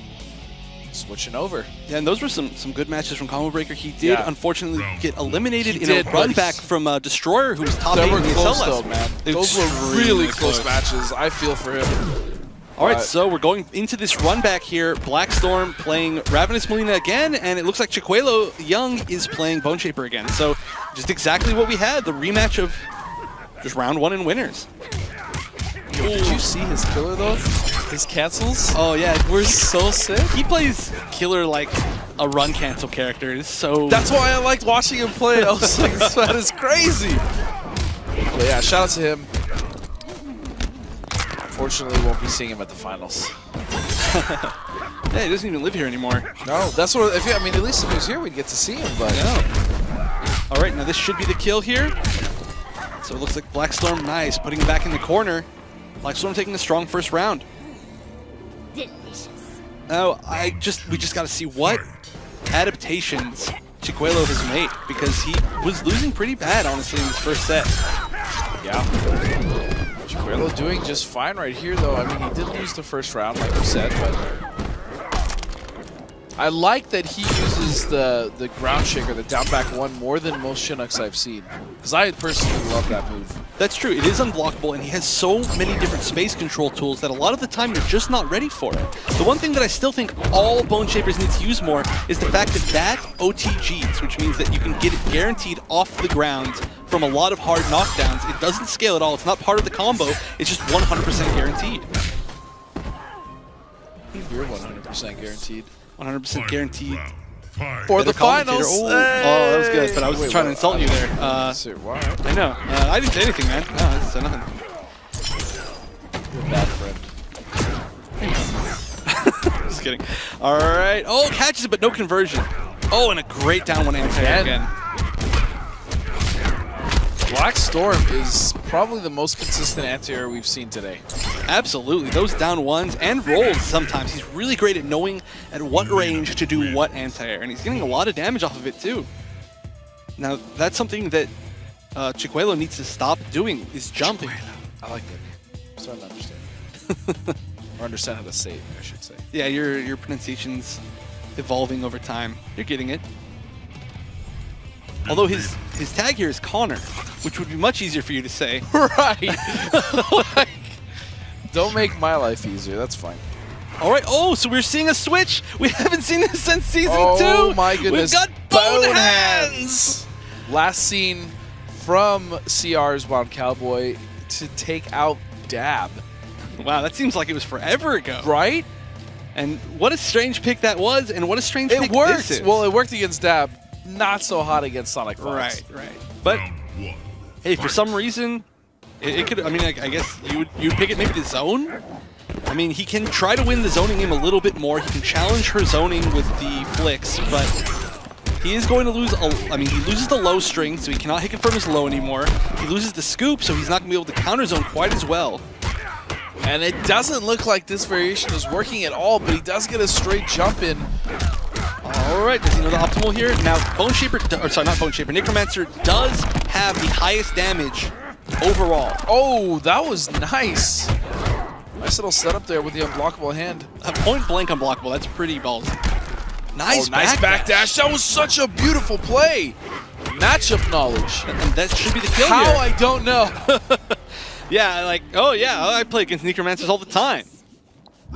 Switching over. Yeah, and those were some good matches from Combo Breaker. He did unfortunately get eliminated in a run back from Destroyer, who was top 8 in the close SLS. though, man. Those were really close matches. I feel for him. All right, so we're going into this run back here. Blackstorm playing Ravenous Molina again, and it looks like Chiquelo Young is playing Bone Shaper again. So just exactly what we had, the rematch of just round 1 and winners. Yo, did you see his killer though? His cancels? Oh yeah, We're so sick. he plays killer like a run cancel character. It's so... That's why I liked watching him play. I was like, that is crazy. But yeah, shout out to him. Unfortunately, we won't be seeing him at the finals. Yeah, he doesn't even live here anymore. No, that's what. I mean, at least if he was here, we'd get to see him. But No. All right, now this should be the kill here. So it looks like Blackstorm, nice, putting him back in the corner. Blackstorm taking a strong first round. Delicious. Now, we just got to see what adaptations Chiquelo has made, because he was losing pretty bad, honestly, in his first set. yeah, Chiquelo doing just fine right here, though. I mean, he did lose the first round, like you said, but I like that he uses the ground shaker, the down back one, more than most Chinooks I've seen, because I personally love that move. That's true, it is unblockable, and he has so many different space control tools that a lot of the time you're just not ready for it. The one thing that I still think all Bone Shapers need to use more is the fact that OTGs, which means that you can get it guaranteed off the ground from a lot of hard knockdowns. It doesn't scale at all, it's not part of the combo, it's just 100% guaranteed. You're 100% guaranteed. 100% guaranteed. For the finals. Oh, that was good, but I was trying to insult you there. What? I know. I didn't say anything, man. No, I didn't say nothing. You're a bad friend. Just kidding. All right. Oh, catches it, but no conversion. Oh, and a great down one anti-air again. Blackstorm is probably the most consistent anti-air we've seen today. Absolutely. Those down ones and rolls sometimes. He's really great at knowing at what range to do what anti-air, and he's getting a lot of damage off of it too. Now, that's something that Chiquelo needs to stop doing, is jumping. I like that. I'm starting to understand. Or understand how to say it, I should say. Yeah, your pronunciation's evolving over time. You're getting it. Although his tag here is Connor, which would be much easier for you to say. Right. Like, don't make my life easier. That's fine. All right. Oh, so we're seeing a switch. We haven't seen this since season 2. Oh my goodness. We've got Bone Hands. Last seen from CR's Wild Cowboy to take out Dab. Wow, that seems like it was forever ago. Right? And what a strange pick that was, and what a strange pick It worked. this is. Well, it worked against Dab. Not so hot against Sonic Fox. Right. But hey, for some reason, it could. I mean, I guess you'd pick it maybe to zone. I mean, he can try to win the zoning game a little bit more. He can challenge her zoning with the flicks, but he is going to lose. I mean, he loses the low string, so he cannot hit confirm his low anymore. He loses the scoop, so he's not going to be able to counter zone quite as well. And it doesn't look like this variation is working at all, but he does get a straight jump in. All right, does he know the optimal here? Now, Bone Shaper, or sorry, not Bone Shaper, Necromancer does have the highest damage overall. Oh, that was nice. Nice little setup there with the unblockable hand. Point blank unblockable, that's pretty ballsy. Nice, nice backdash. That was such a beautiful play. Matchup knowledge. And that should be the kill How, here. I don't know. Yeah, like, oh yeah, I play against Necromancers all the time.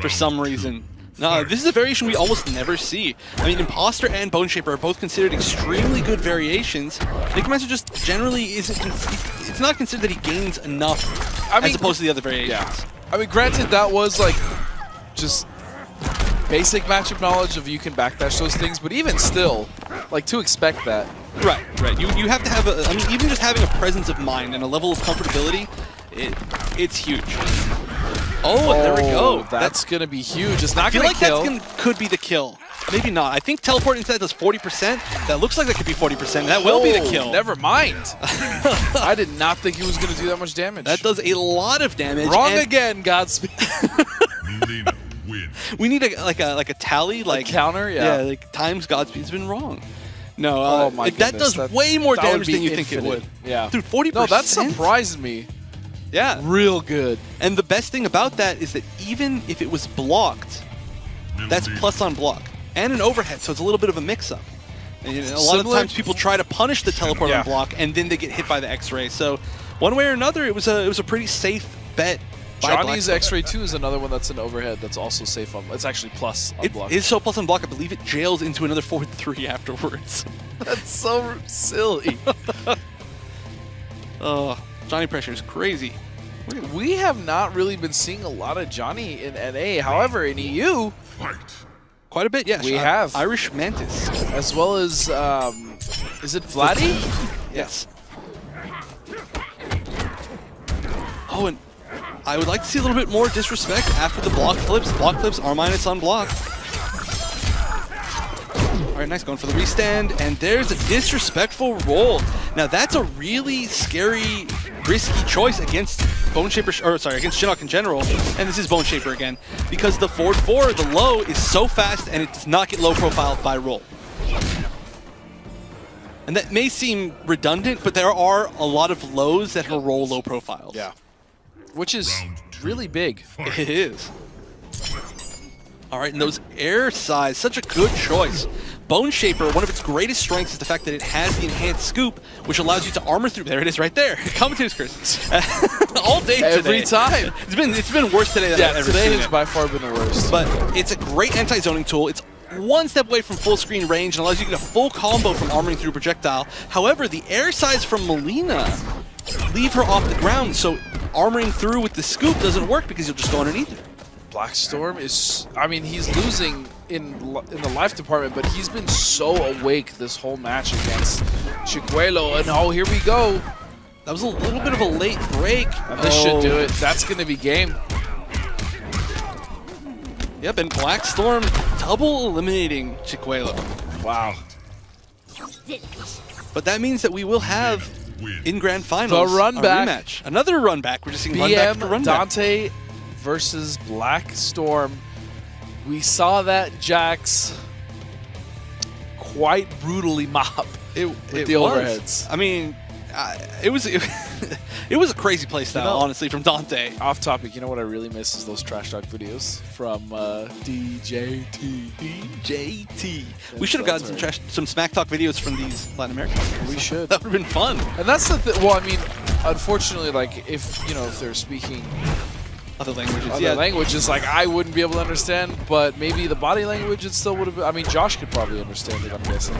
For some reason. No, this is a variation we almost never see. I mean, Imposter and Bone Shaper are both considered extremely good variations. Necromancer just generally isn't, it's not considered that he gains enough as opposed to the other variations. Yeah. I mean, granted, that was like just basic matchup knowledge of you can backdash those things, but even still, like to expect that. Right. You have to have I mean, even just having a presence of mind and a level of comfortability, it's huge. Oh, there we go. That's going to be huge. It's not I feel going to like kill. That could be the kill. Maybe not. I think teleport instead does 40%. That looks like that could be 40%. That will be the kill. Never mind. I did not think he was going to do that much damage. That does a lot of damage. Wrong again, Godspeed. We need a tally, like a counter, yeah. Yeah, like times Godspeed's been wrong. No, oh my that goodness, does way more damage than you infinite. think it would. Yeah, dude, 40%. No, that surprised me. Yeah, real good. And the best thing about that is that even if it was blocked, that's plus on block. and an overhead, so it's a little bit of a mix-up. And, you know, a lot of times people try to punish the teleport on block, and then they get hit by the X-ray. So one way or another, it was a pretty safe bet. Johnny's X-ray 2 is another one that's an overhead that's also safe on. It's actually plus on block. It is so plus on block. I believe it jails into another forward 3 afterwards. That's so silly. Johnny pressure is crazy. We have not really been seeing a lot of Johnny in NA. However, in EU, quite a bit, yes. We have Irish Mantis, as well as is it Vladdy? Yes. Oh, and I would like to see a little bit more disrespect after the block flips. Block flips are minus on block. All right, nice, going for the restand, and there's a disrespectful roll. Now that's a really scary, risky choice against Bone Shaper, or sorry, against Shinnok in general. And this is Bone Shaper again, because the forward 4, the low, is so fast and it does not get low profiled by roll. And that may seem redundant, but there are a lot of lows that are roll low profiles. Yeah. Which is really big. It is. All right, and those air size, such a good choice. Bone Shaper, one of its greatest strengths is the fact that it has the enhanced scoop, which allows you to armor through. There it is, right there. Commentator's curse. All day today. Every time. It's been worse today than I've ever today seen has it. by far been the worst. But it's a great anti-zoning tool. It's one step away from full screen range and allows you to get a full combo from armoring through projectile. However, the air size from Melina leave her off the ground, so armoring through with the scoop doesn't work because you'll just go underneath her. Black Storm is, I mean, he's losing in the life department, but he's been so awake this whole match against Chicuelo. And oh, here we go. That was a little bit of a late break. And this should do it. That's going to be game. Yep, and Black Storm double eliminating Chicuelo. Wow. But that means that we will have in grand finals the run back. Rematch. Another run back. We're just seeing run back to run back. Dante versus Black Storm. We saw that Jax quite brutally mop with the overheads. I mean, it was a crazy play style, honestly, from Dante. Off topic, you know what I really miss is those trash talk videos from DJT. DJT. We should have gotten some smack talk videos from these Latin American players. We should. That would have been fun. And that's the thing. Well, I mean, unfortunately, like if they're speaking other languages, languages, like I wouldn't be able to understand, but maybe the body language it still would have been. I mean, Josh could probably understand it, I'm guessing.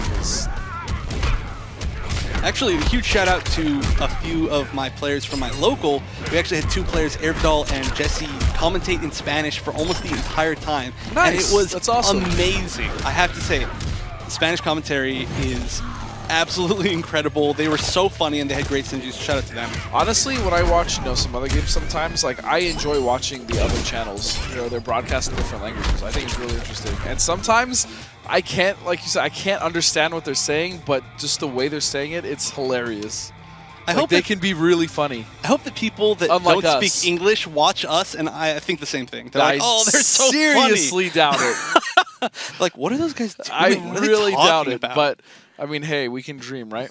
Actually, a huge shout out to a few of my players from my local. We actually had 2 players, Ervidal and Jesse, commentate in Spanish for almost the entire time. Nice. And it was That's awesome. Amazing. I have to say, the Spanish commentary is absolutely incredible. They were so funny and they had great synergies. Shout out to them. Honestly, when I watch some other games sometimes, like I enjoy watching the other channels. They're broadcasting different languages. I think it's really interesting. And sometimes I can't, like you said, I can't understand what they're saying, but just the way they're saying it, it's hilarious. I hope they can be really funny. I hope that people that Unlike don't us. speak English watch us, and I think the same thing. They're like, oh, they're so seriously funny. doubt it. Like, what are those guys doing? I really doubt it, about? but I mean, hey, we can dream, right?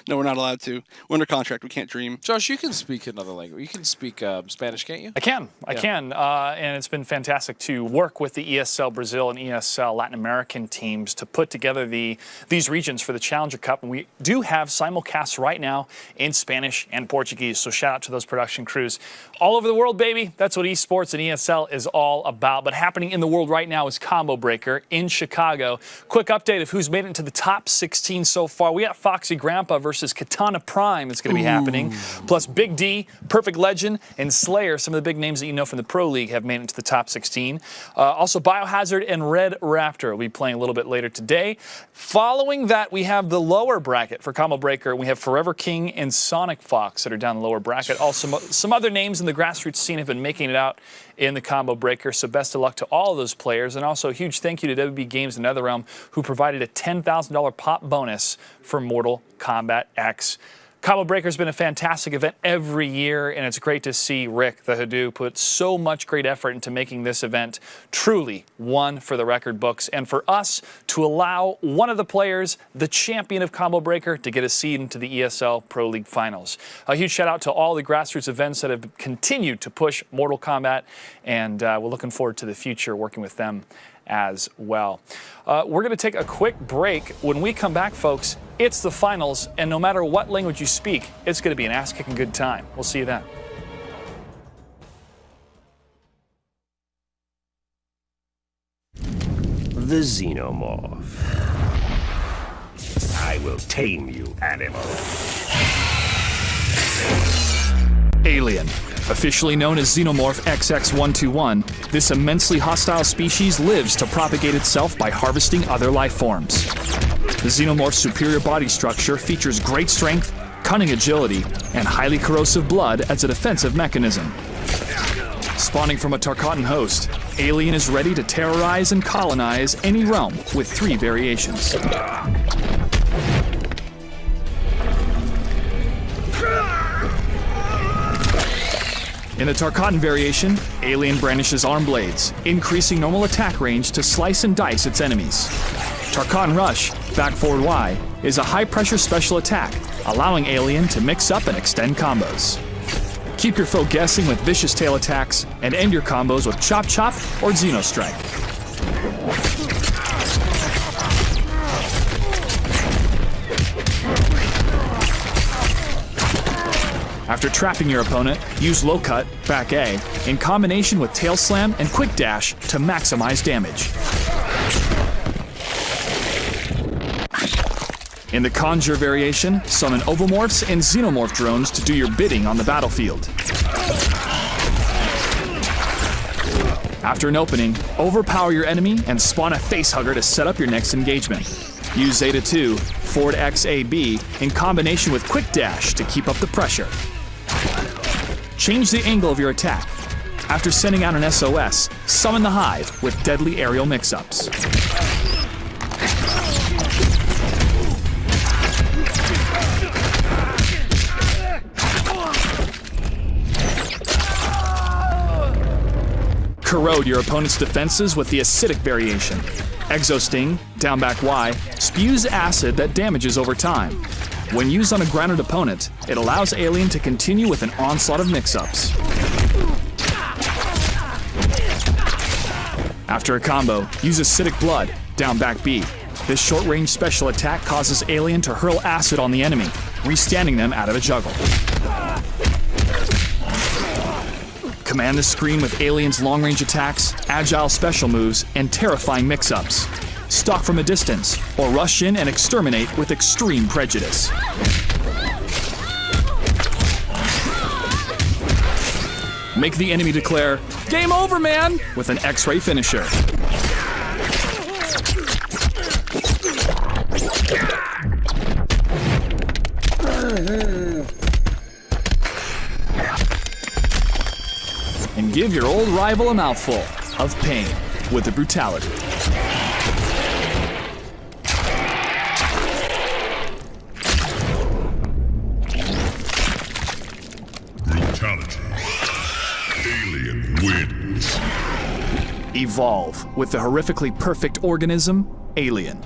No, we're not allowed to. We're under contract. We can't dream. Josh, you can speak another language. You can speak Spanish, can't you? I can. And it's been fantastic to work with the ESL Brazil and ESL Latin American teams to put together these regions for the Challenger Cup. And we do have simulcasts right now in Spanish and Portuguese. So shout out to those production crews all over the world, baby. That's what esports and ESL is all about. But happening in the world right now is Combo Breaker in Chicago. Quick update of who's made it into the top 16 so far. We got Foxy Grandpa versus Katana Prime that's going to be happening. Plus Big D, Perfect Legend, and Slayer, some of the big names that you know from the Pro League, have made it to the top 16. Also Biohazard and Red Raptor will be playing a little bit later today. Following that, we have the lower bracket for Combo Breaker. We have Forever King and Sonic Fox that are down the lower bracket. Also, some other names in the grassroots scene have been making it out in the Combo Breaker, so best of luck to all of those players. And also a huge thank you to WB Games and NetherRealm, who provided a $10,000 pop bonus for Mortal Kombat X. Combo Breaker's been a fantastic event every year, and it's great to see Rick, the Hadoop, put so much great effort into making this event truly one for the record books, and for us to allow one of the players, the champion of Combo Breaker, to get a seed into the ESL Pro League Finals. A huge shout out to all the grassroots events that have continued to push Mortal Kombat, and we're looking forward to the future working with them as well. We're going to take a quick break. When we come back, folks, it's the finals, and no matter what language you speak, it's going to be an ass-kicking good time. We'll see you then. The Xenomorph. I will tame you, animal. Alien. Officially known as Xenomorph XX121, this immensely hostile species lives to propagate itself by harvesting other life forms. The Xenomorph's superior body structure features great strength, cunning agility, and highly corrosive blood as a defensive mechanism. Spawning from a Tarkatan host, Alien is ready to terrorize and colonize any realm with 3 variations. In the Tarkatan variation, Alien brandishes arm blades, increasing normal attack range to slice and dice its enemies. Tarkatan Rush, back forward Y, is a high-pressure special attack, allowing Alien to mix up and extend combos. Keep your foe guessing with vicious tail attacks, and end your combos with Chop Chop or Xeno Strike. After trapping your opponent, use Low Cut, back A, in combination with Tail Slam and Quick Dash to maximize damage. In the Conjure variation, summon Ovomorphs and Xenomorph drones to do your bidding on the battlefield. After an opening, overpower your enemy and spawn a facehugger to set up your next engagement. Use Zeta 2, forward X A B, in combination with Quick Dash to keep up the pressure. Change the angle of your attack. After sending out an SOS, summon the Hive with deadly aerial mix-ups. Corrode your opponent's defenses with the acidic variation. Exosting, down back Y, spews acid that damages over time. When used on a grounded opponent, it allows Alien to continue with an onslaught of mix-ups. After a combo, use Acidic Blood, down back B. This short-range special attack causes Alien to hurl acid on the enemy, re-standing them out of a juggle. Command the screen with Alien's long-range attacks, agile special moves, and terrifying mix-ups. Stalk from a distance, or rush in and exterminate with extreme prejudice. Make the enemy declare, "Game over, man!" with an X-ray finisher. And give your old rival a mouthful of pain with the brutality. Brutality. Alien wins. Evolve with the horrifically perfect organism, Alien.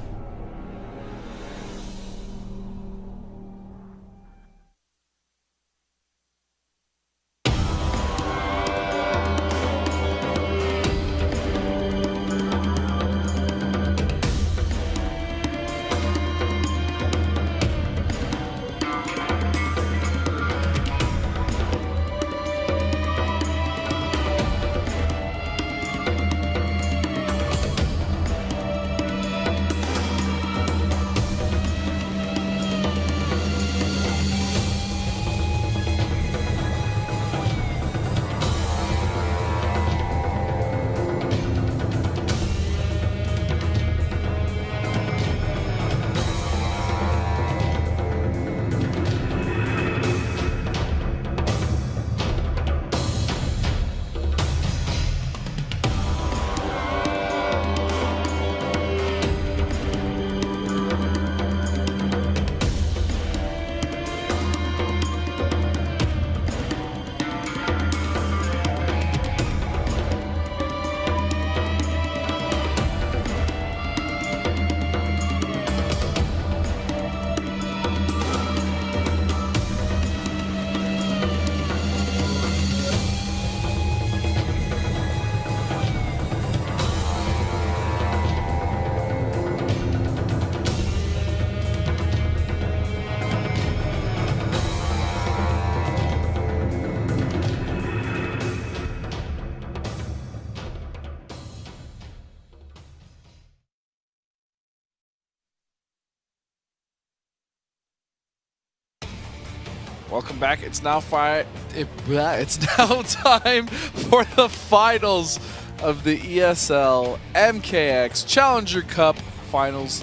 Welcome back. It's now it's now time for the finals of the ESL MKX Challenger Cup Finals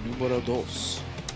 Numero 2.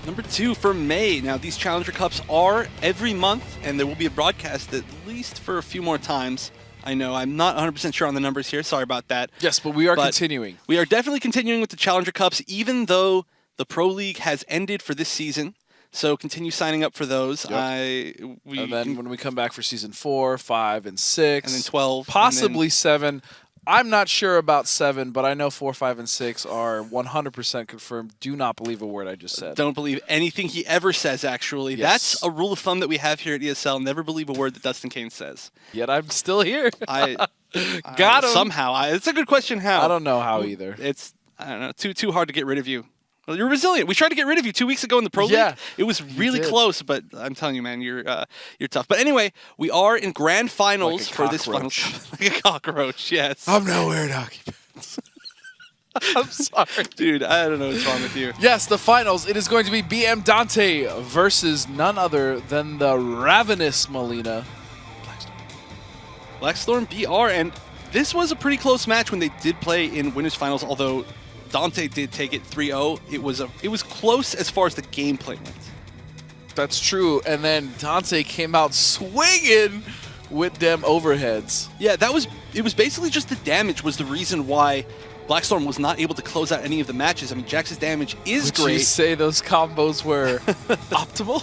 Number 2 for May. Now, these Challenger Cups are every month, and there will be a broadcast at least for a few more times. I know, I'm not 100% sure on the numbers here. Sorry about that. Yes, but we are continuing. We are definitely continuing with the Challenger Cups, even though the Pro League has ended for this season. So continue signing up for those. Yep. And then when we come back for Season 4, 5, and 6. And then 12. Possibly 7. I'm not sure about 7, but I know 4, 5, and 6 are 100% confirmed. Do not believe a word I just said. Don't believe anything he ever says, actually. Yes. That's a rule of thumb that we have here at ESL. Never believe a word that Dustin Kane says. Yet I'm still here. Got him. Somehow. It's a good question how. I don't know how either. It's, I don't know, too hard to get rid of you. Well, you're resilient. We tried to get rid of you 2 weeks ago in the Pro League. It was really close, but I'm telling you, man, you're tough. But anyway, we are in grand finals for this finals. Like a cockroach, yes. I'm nowhere in hockey pants. I'm sorry. Dude, I don't know what's wrong with you. Yes, the finals. It is going to be BM Dante versus none other than the Ravenous Molina. Blackstorm BR, and this was a pretty close match when they did play in winners finals, although Dante did take it 3-0. It was close as far as the gameplay went. That's true. And then Dante came out swinging with them overheads. Yeah, it was basically just the damage was the reason why Blackstorm was not able to close out any of the matches. I mean, Jax's damage is great. Would you say those combos were optimal?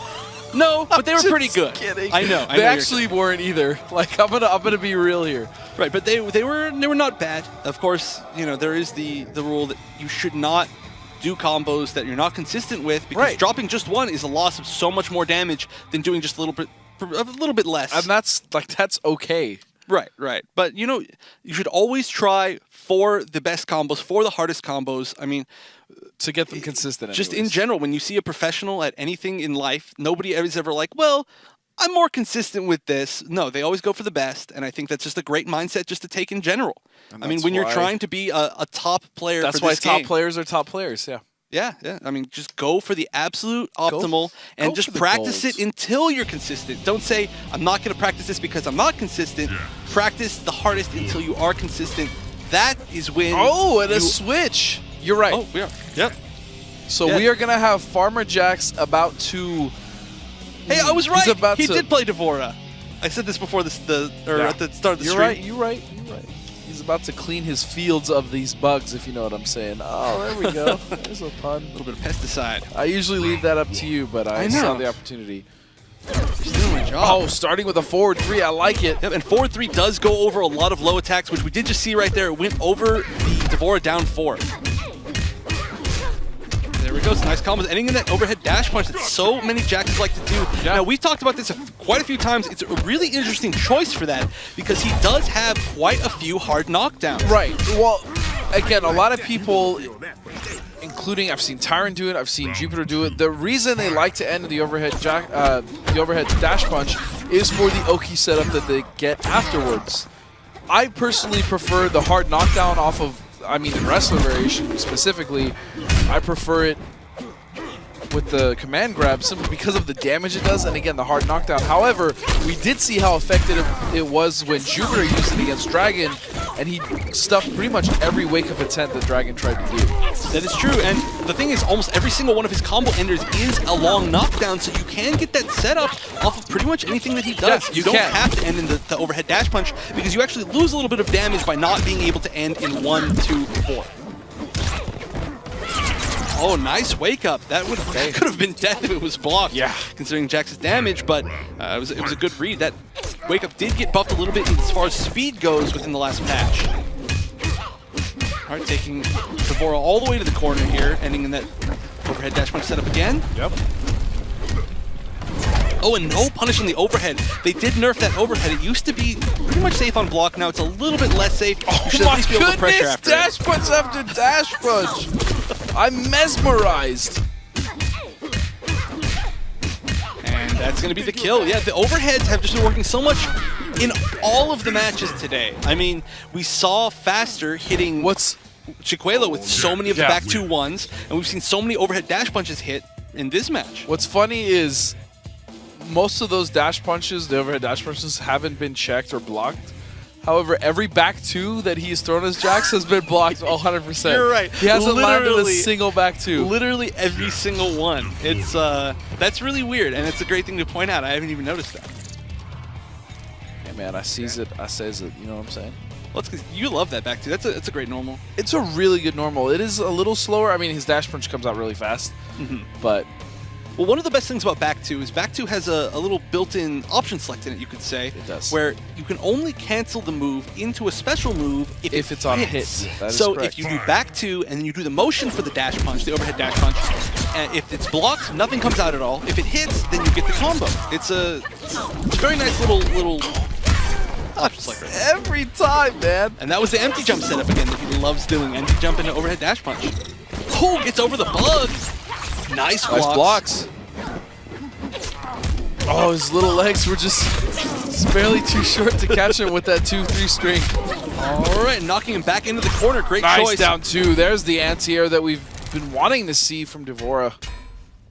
No, but they were pretty good. Kidding. I know. They actually weren't either. Like, I'm gonna be real here. Right, but they were not bad. Of course, you know, there is the rule that you should not do combos that you're not consistent with, because dropping just one is a loss of so much more damage than doing just a little bit less. And that's okay. Right. But you know, you should always try for the best combos, for the hardest combos. I mean, to get them consistent. Just in general, when you see a professional at anything in life, nobody is ever like, well, I'm more consistent with this. No, they always go for the best, and I think that's just a great mindset just to take in general. I mean, when you're trying to be a top player for this game. That's why top players are top players, yeah. Yeah. I mean, just go for the absolute optimal and just practice it until you're consistent. Don't say, I'm not going to practice this because I'm not consistent. Practice the hardest until you are consistent. That is when a switch. You're right. Oh, we are. Yep. So we are going to have Farmer Jax about to... Hey, I was right. He did play Devora. I said this before at the start of the stream. You're right. He's about to clean his fields of these bugs, if you know what I'm saying. Oh, there we go. There's a pun. A little bit of pesticide. I usually leave that up to you, but I saw the opportunity. You're doing my job. Oh, starting with a forward 3. I like it. Yep, and forward 3 does go over a lot of low attacks, which we did just see right there. It went over the Devora down 4. There we go. It's a nice combo. Ending in that overhead dash punch that so many Jaxes like to do. Yeah. Now, we've talked about this quite a few times. It's a really interesting choice for that because he does have quite a few hard knockdowns. Right. Well, again, a lot of people, including I've seen Tyron do it, I've seen Jupiter do it. The reason they like to end the overhead dash punch is for the Oki setup that they get afterwards. I personally prefer the hard knockdown off of, in wrestler variation specifically, I prefer it with the command grab simply because of the damage it does and, again, the hard knockdown. However, we did see how effective it was when Jupiter used it against Dragon, and he stuffed pretty much every wake-up attempt that Dragon tried to do. That is true, and the thing is, almost every single one of his combo enders is a long knockdown, so you can get that setup off of pretty much anything that he does. Yes, you don't have to end in the overhead dash punch, because you actually lose a little bit of damage by not being able to end in 1, 2, 4. Oh, nice wake up. That could have been death if it was blocked. Yeah. Considering Jax's damage, but it was a good read. That wake up did get buffed a little bit as far as speed goes within the last patch. All right, taking Devora all the way to the corner here, ending in that overhead dash punch setup again. Yep. Oh, and no punish on the overhead. They did nerf that overhead. It used to be pretty much safe on block. Now it's a little bit less safe. You should at least be able to pressure after dash punch after dash punch. I'm mesmerized. And that's going to be the kill. Yeah, the overheads have just been working so much in all of the matches today. I mean, we saw Faster hitting Chiquelo with so many of the back 2-1s, and we've seen so many overhead dash punches hit in this match. What's funny is most of those dash punches, the overhead dash punches, haven't been checked or blocked. However, every back two that he's thrown as Jax has been blocked 100%. You're right. He hasn't landed a Literally- single back two. Literally every single one. It's that's really weird, and it's a great thing to point out. I haven't even noticed that. Hey man, I sees it, I says it. You know what I'm saying? Well, it's 'cause you love that back two. That's a great normal. It's a really good normal. It is a little slower. I mean, his dash punch comes out really fast, but Well, one of the best things about back two is back two has a little built-in option select in it, you could say. It does. Where you can only cancel the move into a special move if it's on hits. That is so correct. if you do back two and then you do the motion for the dash punch, the overhead dash punch, and if it's blocked, nothing comes out at all. If it hits, then you get the combo. It's a very nice little option select right there. every time, man. And that was the empty jump setup again that he loves doing. Empty jump into overhead dash punch. Oh, gets over the bug. Nice blocks. Nice blocks. Oh, his little legs were just barely too short to catch him with that 2-3 string. All right, knocking him back into the corner. Great Nice choice. down two. There's the anti-air that we've been wanting to see from Devora.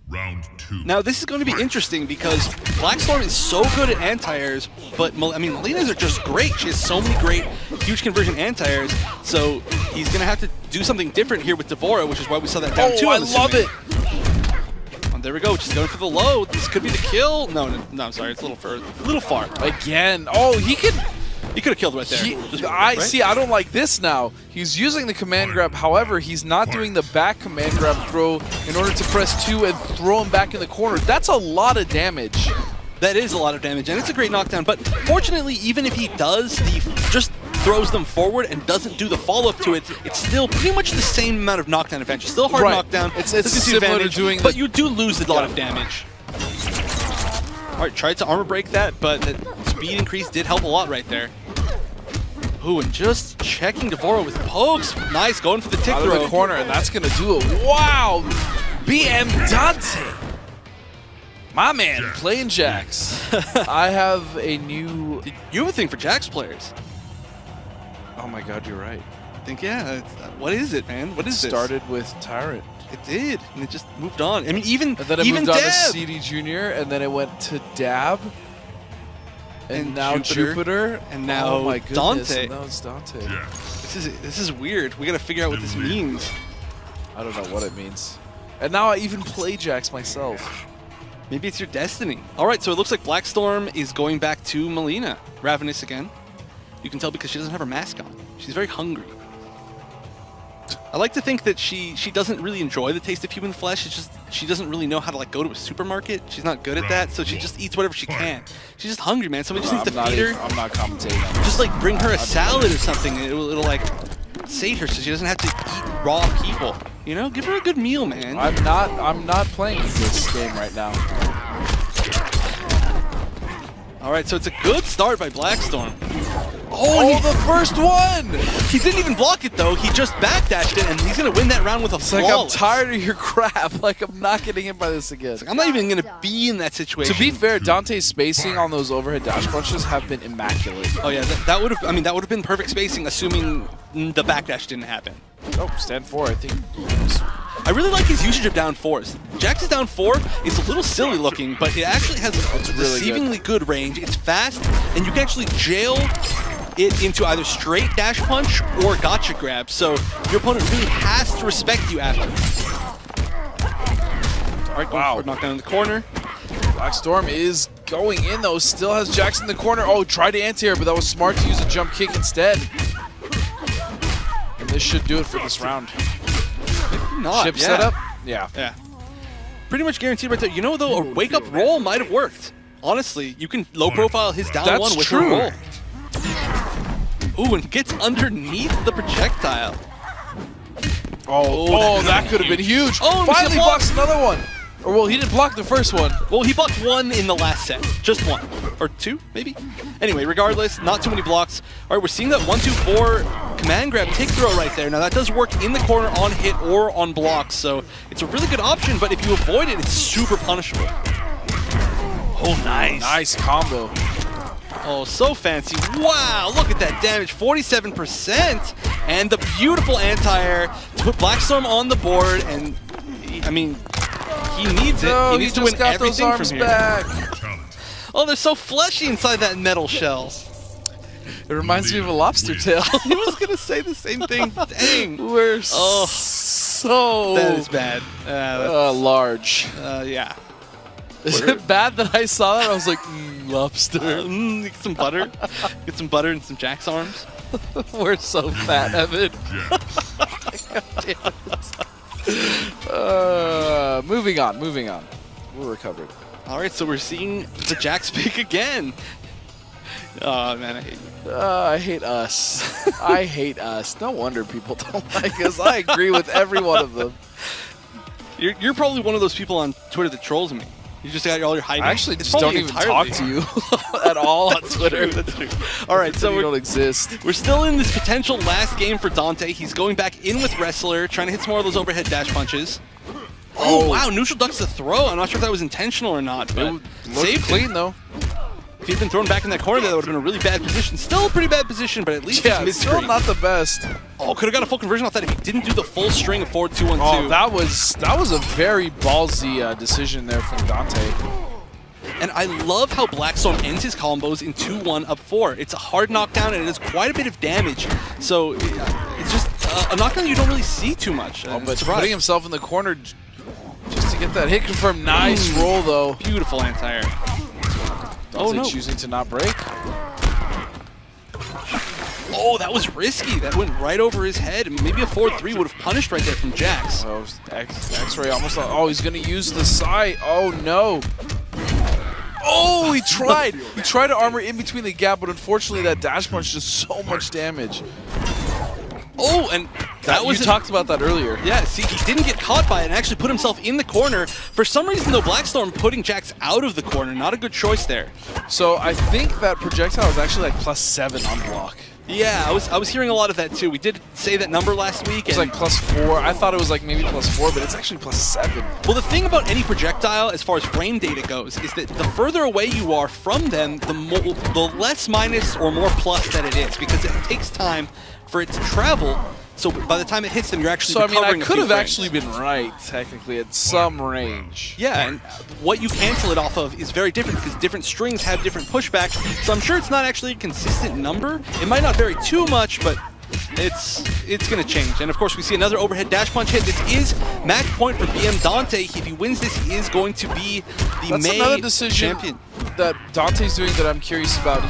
Round 2. Now, this is going to be interesting because Blackstorm is so good at anti-airs, but I mean, Melina's are just great. She has so many great huge conversion anti-airs, so he's going to have to do something different here with Devora, which is why we saw that down two. I I'm love assuming. it. Oh, there we go, just going for the low. This could be the kill. No, I'm sorry, it's a little far. Again. Oh, he could have killed right there. I see. I don't like this now. He's using the command grab. However, he's not doing the back command grab throw in order to press 2 and throw him back in the corner. That's a lot of damage. That is a lot of damage, and it's a great knockdown. But fortunately, even if he does, just throws them forward and doesn't do the follow-up to it, it's still pretty much the same amount of knockdown advantage. Still a hard Right. knockdown. It's This is similar to advantage, doing but the- you do lose a lot of damage. All right, tried to armor break that, but the speed increase did help a lot right there. Ooh, and just checking Devora with pokes. Nice, going for the tick Out throw. of the corner, and that's going to do it. Wow! BM Dante. My man, playing Jax. I have a new... You have a thing for Jax players. Oh my god, you're right. I think, yeah. What is it, man? What is this? Started with Tyrant. It did, and it just moved on. I mean, even And then it even moved on to Dab. CD Junior, and then it went to Dab. And now Jupiter, Jupiter. and now oh my goodness, Dante. And now it's Dante. This is weird. We gotta figure out what this means. I don't know what it means. And now I even play Jax myself. Maybe it's your destiny. All right, so it looks like Blackstorm is going back to Melina. Ravenous again. You can tell because she doesn't have her mask on. She's very hungry. I like to think that she doesn't really enjoy the taste of human flesh. It's just she doesn't really know how to like go to a supermarket. She's not good at that, so she just eats whatever she can. She's just hungry, man. Somebody just needs to feed her. I'm not commentating on this. Just like bring her a salad or something. It'll like sate her so she doesn't have to eat raw people. You know, give her a good meal, man. I'm not playing this game right now. All right, so it's a good start by Blackstorm. Oh, the first one! He didn't even block it though. He just backdashed it, and he's gonna win that round with a It's like, flawless. I'm tired of your crap. Like, I'm not getting hit by this again. I'm not even gonna be in that situation. To be fair, Dante's spacing on those overhead dash punches have been immaculate. Oh yeah, that would have. I mean, that would have been perfect spacing, assuming the backdash didn't happen. Oh, stand 4, I think. I really like his usage of down 4s. Jax's down 4 is a little silly looking, but it actually has a really deceivingly good range. It's fast, and you can actually jail it into either straight dash punch or gotcha grab, so your opponent really has to respect you after. All right, wow. Knockdown in the corner. Blackstorm is going in though, still has Jax in the corner. Oh, tried to anti-air, but that was smart to use a jump kick instead. And this should do it for this round. Not, Chip yeah. setup? Yeah. Yeah. Pretty much guaranteed right there. You know, though, a wake-up roll might have worked. Honestly, you can low-profile his down That's one with true. a roll. Ooh, and gets underneath the projectile. Oh, that could have been huge. Oh, and finally he blocked. blocks another one. Or, well, he didn't block the first one. Well, he blocked one in the last set. Just one. Or two, maybe? Anyway, regardless, not too many blocks. All right, we're seeing that 1-2-4 command grab tick throw right there. Now, that does work in the corner on hit or on blocks, so it's a really good option, but if you avoid it, it's super punishable. Oh, nice. Nice combo. Oh, so fancy. Wow, look at that damage. 47%. And the beautiful anti-air to put Blackstorm on the board. And, I mean, he needs it. No, he needs to win just got those everything arms from here. back. Oh, they're so fleshy inside that metal shell. It reminds me of a lobster tail. I was going to say the same thing. Dang. We're so... That is bad. Large. Yeah. Is it bad that I saw that? I was like, lobster. Get some butter. Get some butter and some Jack's arms. We're so fat, Evan. Moving on. We're recovered. All right, so we're seeing the Jack's pick again. Oh, man, I hate you. I hate us. I hate us. No wonder people don't like us. I agree with every one of them. You're probably one of those people on Twitter that trolls me. You just got all your hiding. I actually just don't even talk to you at all on Twitter. That's true. All right, so we don't exist. We're still in this potential last game for Dante. He's going back in with Wrestler, trying to hit some more of those overhead dash punches. Oh, wow, neutral ducks the throw. I'm not sure if that was intentional or not, but Saved clean, though. If he'd been thrown back in that corner there, that would have been a really bad position. Still a pretty bad position, but at least it's mid-screen. Still not the best. Oh, could have got a full conversion off that if he didn't do the full string of forward 2-1-2. Oh, that was a very ballsy decision there from Dante. And I love how Blackstorm ends his combos in 2-1 up 4. It's a hard knockdown and it does quite a bit of damage. So it's just a knockdown you don't really see too much. Oh, but putting himself in the corner just to get that hit confirmed. Nice roll, though. Beautiful anti-air. Dante choosing to not break. Oh, that was risky. That went right over his head. Maybe a forward 3 would have punished right there from Jax. Oh, X-Ray almost. Oh, he's going to use the side. Oh, no. Oh, he tried. He tried to armor in between the gap, but unfortunately that dash punch does so much damage. Oh, and that was... You talked about that earlier. Yeah, see, he didn't get caught by it and actually put himself in the corner. For some reason, though, Blackstorm putting Jax out of the corner. Not a good choice there. So I think that projectile is actually like +7 on block. Yeah, I was hearing a lot of that too. We did say that number last week. It's like +4. I thought it was like maybe +4, but it's actually +7. Well, the thing about any projectile, as far as frame data goes, is that the further away you are from them, the less minus or more plus that it is, because it takes time for it to travel. So by the time it hits them, you're actually recovering I mean, I could have frames. actually been right, technically, at some range. Yeah, and what you cancel it off of is very different because different strings have different pushbacks. So I'm sure it's not actually a consistent number. It might not vary too much, but it's going to change. And of course, we see another overhead dash punch hit. This is match point for BM Dante. If he wins this, he is going to be the That's May another decision champion. That Dante's doing that I'm curious about.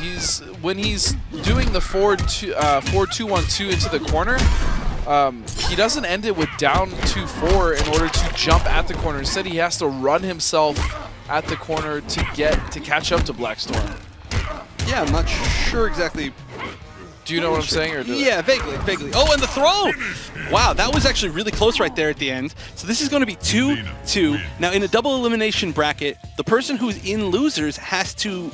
When he's doing the forward 2-1-2 into the corner, he doesn't end it with down 2-4 in order to jump at the corner. Instead, he has to run himself at the corner to catch up to Blackstorm. Yeah, I'm not sure exactly. Do you know what I'm saying? Or yeah, vaguely. Oh, and the throw! Wow, that was actually really close right there at the end. So this is going to be 2-2. Now, in a double elimination bracket, the person who's in losers has to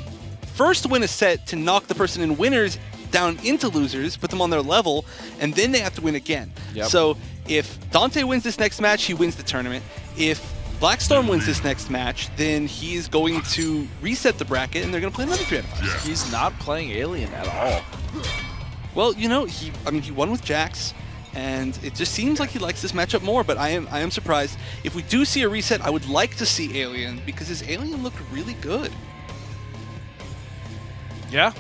first win a set to knock the person in winners down into losers, put them on their level, and then they have to win again. Yep. So if Dante wins this next match, he wins the tournament. If Blackstorm wins this next match, then he's going to reset the bracket, and they're going to play another 3 out of 5. He's not playing Alien at all. Well, you know, he won with Jax, and it just seems like he likes this matchup more, but I am surprised. If we do see a reset, I would like to see Alien, because his Alien looked really good. Yeah.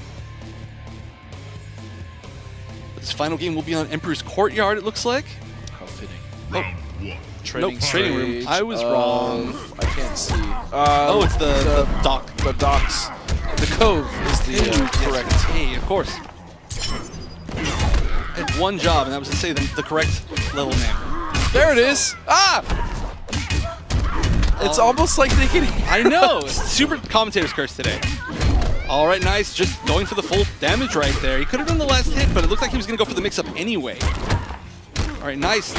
This final game will be on Emperor's Courtyard, it looks like. How fitting. Round 1. Trading room. I was wrong. I can't see. Oh, it's the dock. The docks. The cove is the correct. Hey, of course. Had one job, and that was to say the correct level name. There it is. Ah! It's almost like they can. I know. Super commentator's curse today. All right, nice. Just going for the full damage right there. He could have done the last hit, but it looked like he was going to go for the mix-up anyway. All right, nice.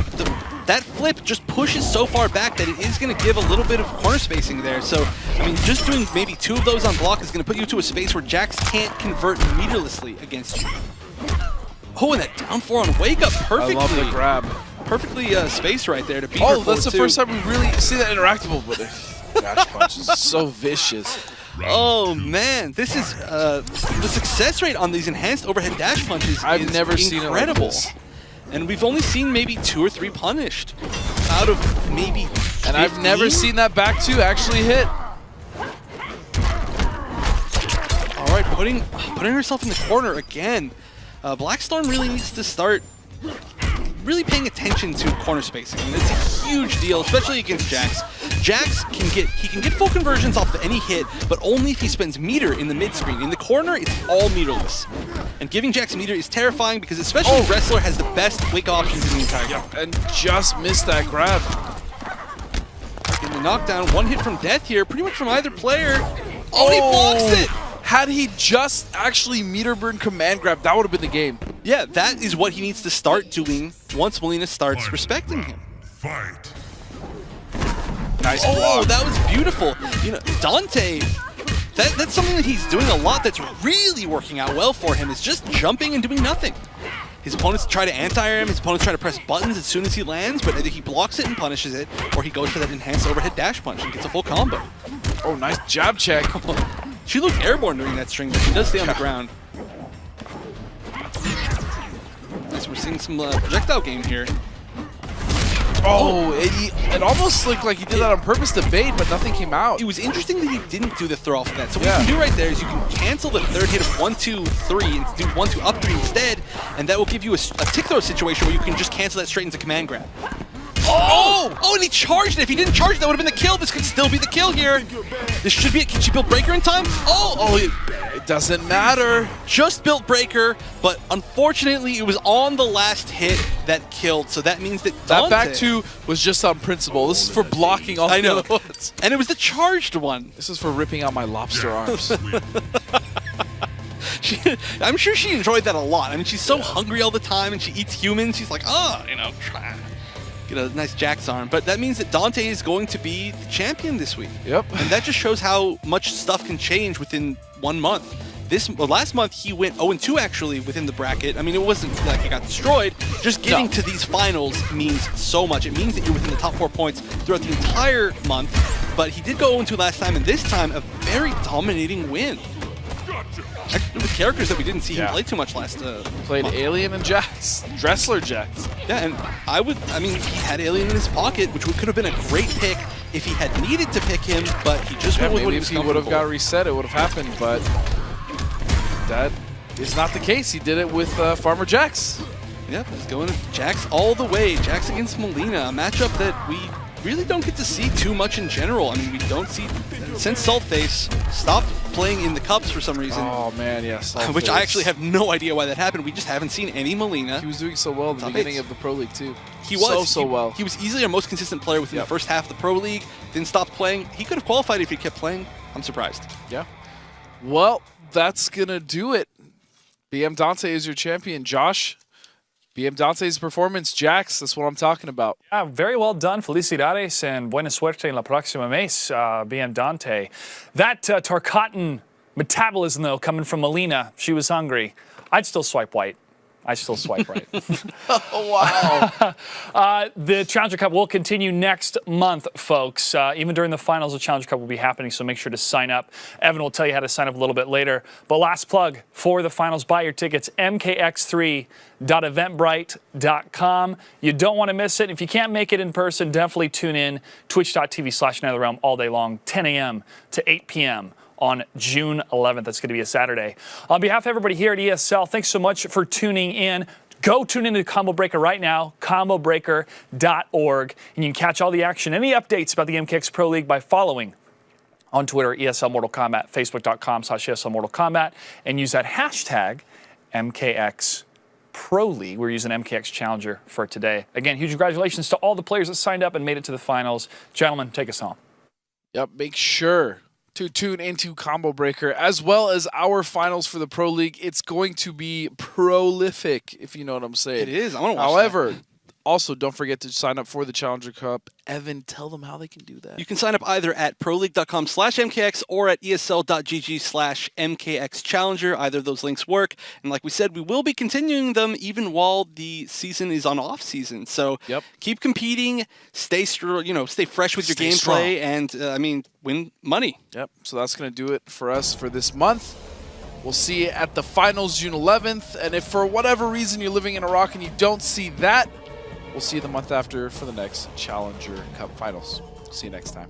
That flip just pushes so far back that it is going to give a little bit of corner spacing there. So, I mean, just doing maybe 2 of those on block is going to put you to a space where Jax can't convert meterlessly against you. Oh, and that down 4 on wake up perfectly. I love the grab. Perfectly spaced right there to beat Oh, that's the first time we really see that interactable, but dash punch is so vicious. Oh man, this is the success rate on these enhanced overhead dash punches. I've never seen it like incredible. this. And we've only seen maybe 2 or 3 punished out of maybe 15. And I've never seen that back 2 actually hit. putting herself in the corner again. Blackstorm really needs to start really paying attention to corner spacing. I mean, it's a huge deal, especially against Jax. Jax can get full conversions off of any hit, but only if he spends meter in the mid screen. In the corner, it's all meterless. And giving Jax meter is terrifying because especially Wrestler has the best wake options in the entire game. And just missed that grab. In the knockdown, one hit from death here, pretty much from either player. Oh, he blocks it! Had he just actually meter burn command grab, that would have been the game. Yeah, that is what he needs to start doing once Molina starts respecting him. Fight. Nice Oh, block. that was beautiful. You know, Dante, that's something that he's doing a lot that's really working out well for him, is just jumping and doing nothing. His opponents try to anti-air him, his opponents try to press buttons as soon as he lands, but either he blocks it and punishes it, or he goes for that enhanced overhead dash punch and gets a full combo. Oh, nice jab check. She looked airborne during that string, but she does stay on the ground. Nice, we're seeing some projectile game here. Oh, it almost looked like he did that on purpose to bait, but nothing came out. It was interesting that he didn't do the throw off of that. So what you can do right there is you can cancel the third hit of 1, 2, 3 and do 1, 2, up 3 instead, and that will give you a tick throw situation where you can just cancel that straight into command grab. Oh! Oh, and he charged it. If he didn't charge, that would have been the kill. This could still be the kill here. This should be it. Can she build Breaker in time? Oh, it doesn't matter. Just built Breaker, but unfortunately, it was on the last hit that killed. So that means that Dante, that back two was just on principle. This is for blocking all the other ones. And it was the charged one. This is for ripping out my lobster arms. I'm sure she enjoyed that a lot. I mean, she's so hungry all the time, and she eats humans. She's like, get a nice Jax arm. But that means that Dante is going to be the champion this week. Yep. And that just shows how much stuff can change within 1 month. Last month, he went 0-2 actually within the bracket. I mean, it wasn't like he got destroyed. Just getting to these finals means so much. It means that you're within the top 4 points throughout the entire month. But he did go 0-2 last time, and this time, a very dominating win. Actually, with characters that we didn't see him play too much last Played month. Alien and Jax. Wrestler Jax. Yeah, and I mean, he had Alien in his pocket, which could have been a great pick if he had needed to pick him, but he just went with what he was if he would have got reset, it would have happened, but that is not the case. He did it with Farmer Jax. Yep, he's going to Jax all the way. Jax against Molina, a matchup that we really don't get to see too much in general. I mean, we don't see, since Saltface stopped playing in the cups for some reason. Oh man, yes. Which I actually have no idea why that happened. We just haven't seen any Molina. He was doing so well in the beginning of the Pro League too. He was so well. He was easily our most consistent player within the first half of the Pro League. Then stopped playing. He could have qualified if he kept playing. I'm surprised. Yeah. Well, that's gonna do it. BM Dante is your champion. Josh, BM Dante's performance, Jax, that's what I'm talking about. Yeah, very well done. Felicidades and buena suerte en la próxima mes, BM Dante. That Tarkatan metabolism, though, coming from Molina, she was hungry. I'd still swipe white. I still swipe right. Oh, wow. The Challenger Cup will continue next month, folks. Even during the finals, the Challenger Cup will be happening, so make sure to sign up. Evan will tell you how to sign up a little bit later. But last plug for the finals, buy your tickets, mkx3.eventbrite.com. You don't want to miss it. If you can't make it in person, definitely tune in. Twitch.tv/NetherRealm all day long, 10 a.m. to 8 p.m. on June 11th. That's going to be a Saturday. On behalf of everybody here at ESL, thanks so much for tuning in. Go tune into Combo Breaker right now, combobreaker.org, and you can catch all the action, any updates about the MKX Pro League by following on Twitter, ESL Mortal Kombat, facebook.com/ESL Mortal Kombat, and use that hashtag MKX Pro League. We're using MKX Challenger for today. Again, huge congratulations to all the players that signed up and made it to the finals. Gentlemen, take us home. Yep, make sure to tune into Combo Breaker, as well as our finals for the Pro League. It's going to be prolific, if you know what I'm saying. It is. I want to watch However, that. Also, don't forget to sign up for the Challenger Cup. Evan, tell them how they can do that. You can sign up either at proleague.com/MKX or at esl.gg/MKXChallenger. Either of those links work. And like we said, we will be continuing them even while the season is on off season. So keep competing, stay fresh with your gameplay, and win money. Yep. So that's going to do it for us for this month. We'll see you at the finals June 11th. And if for whatever reason you're living in Iraq and you don't see that, we'll see you the month after for the next Challenger Cup finals. See you next time.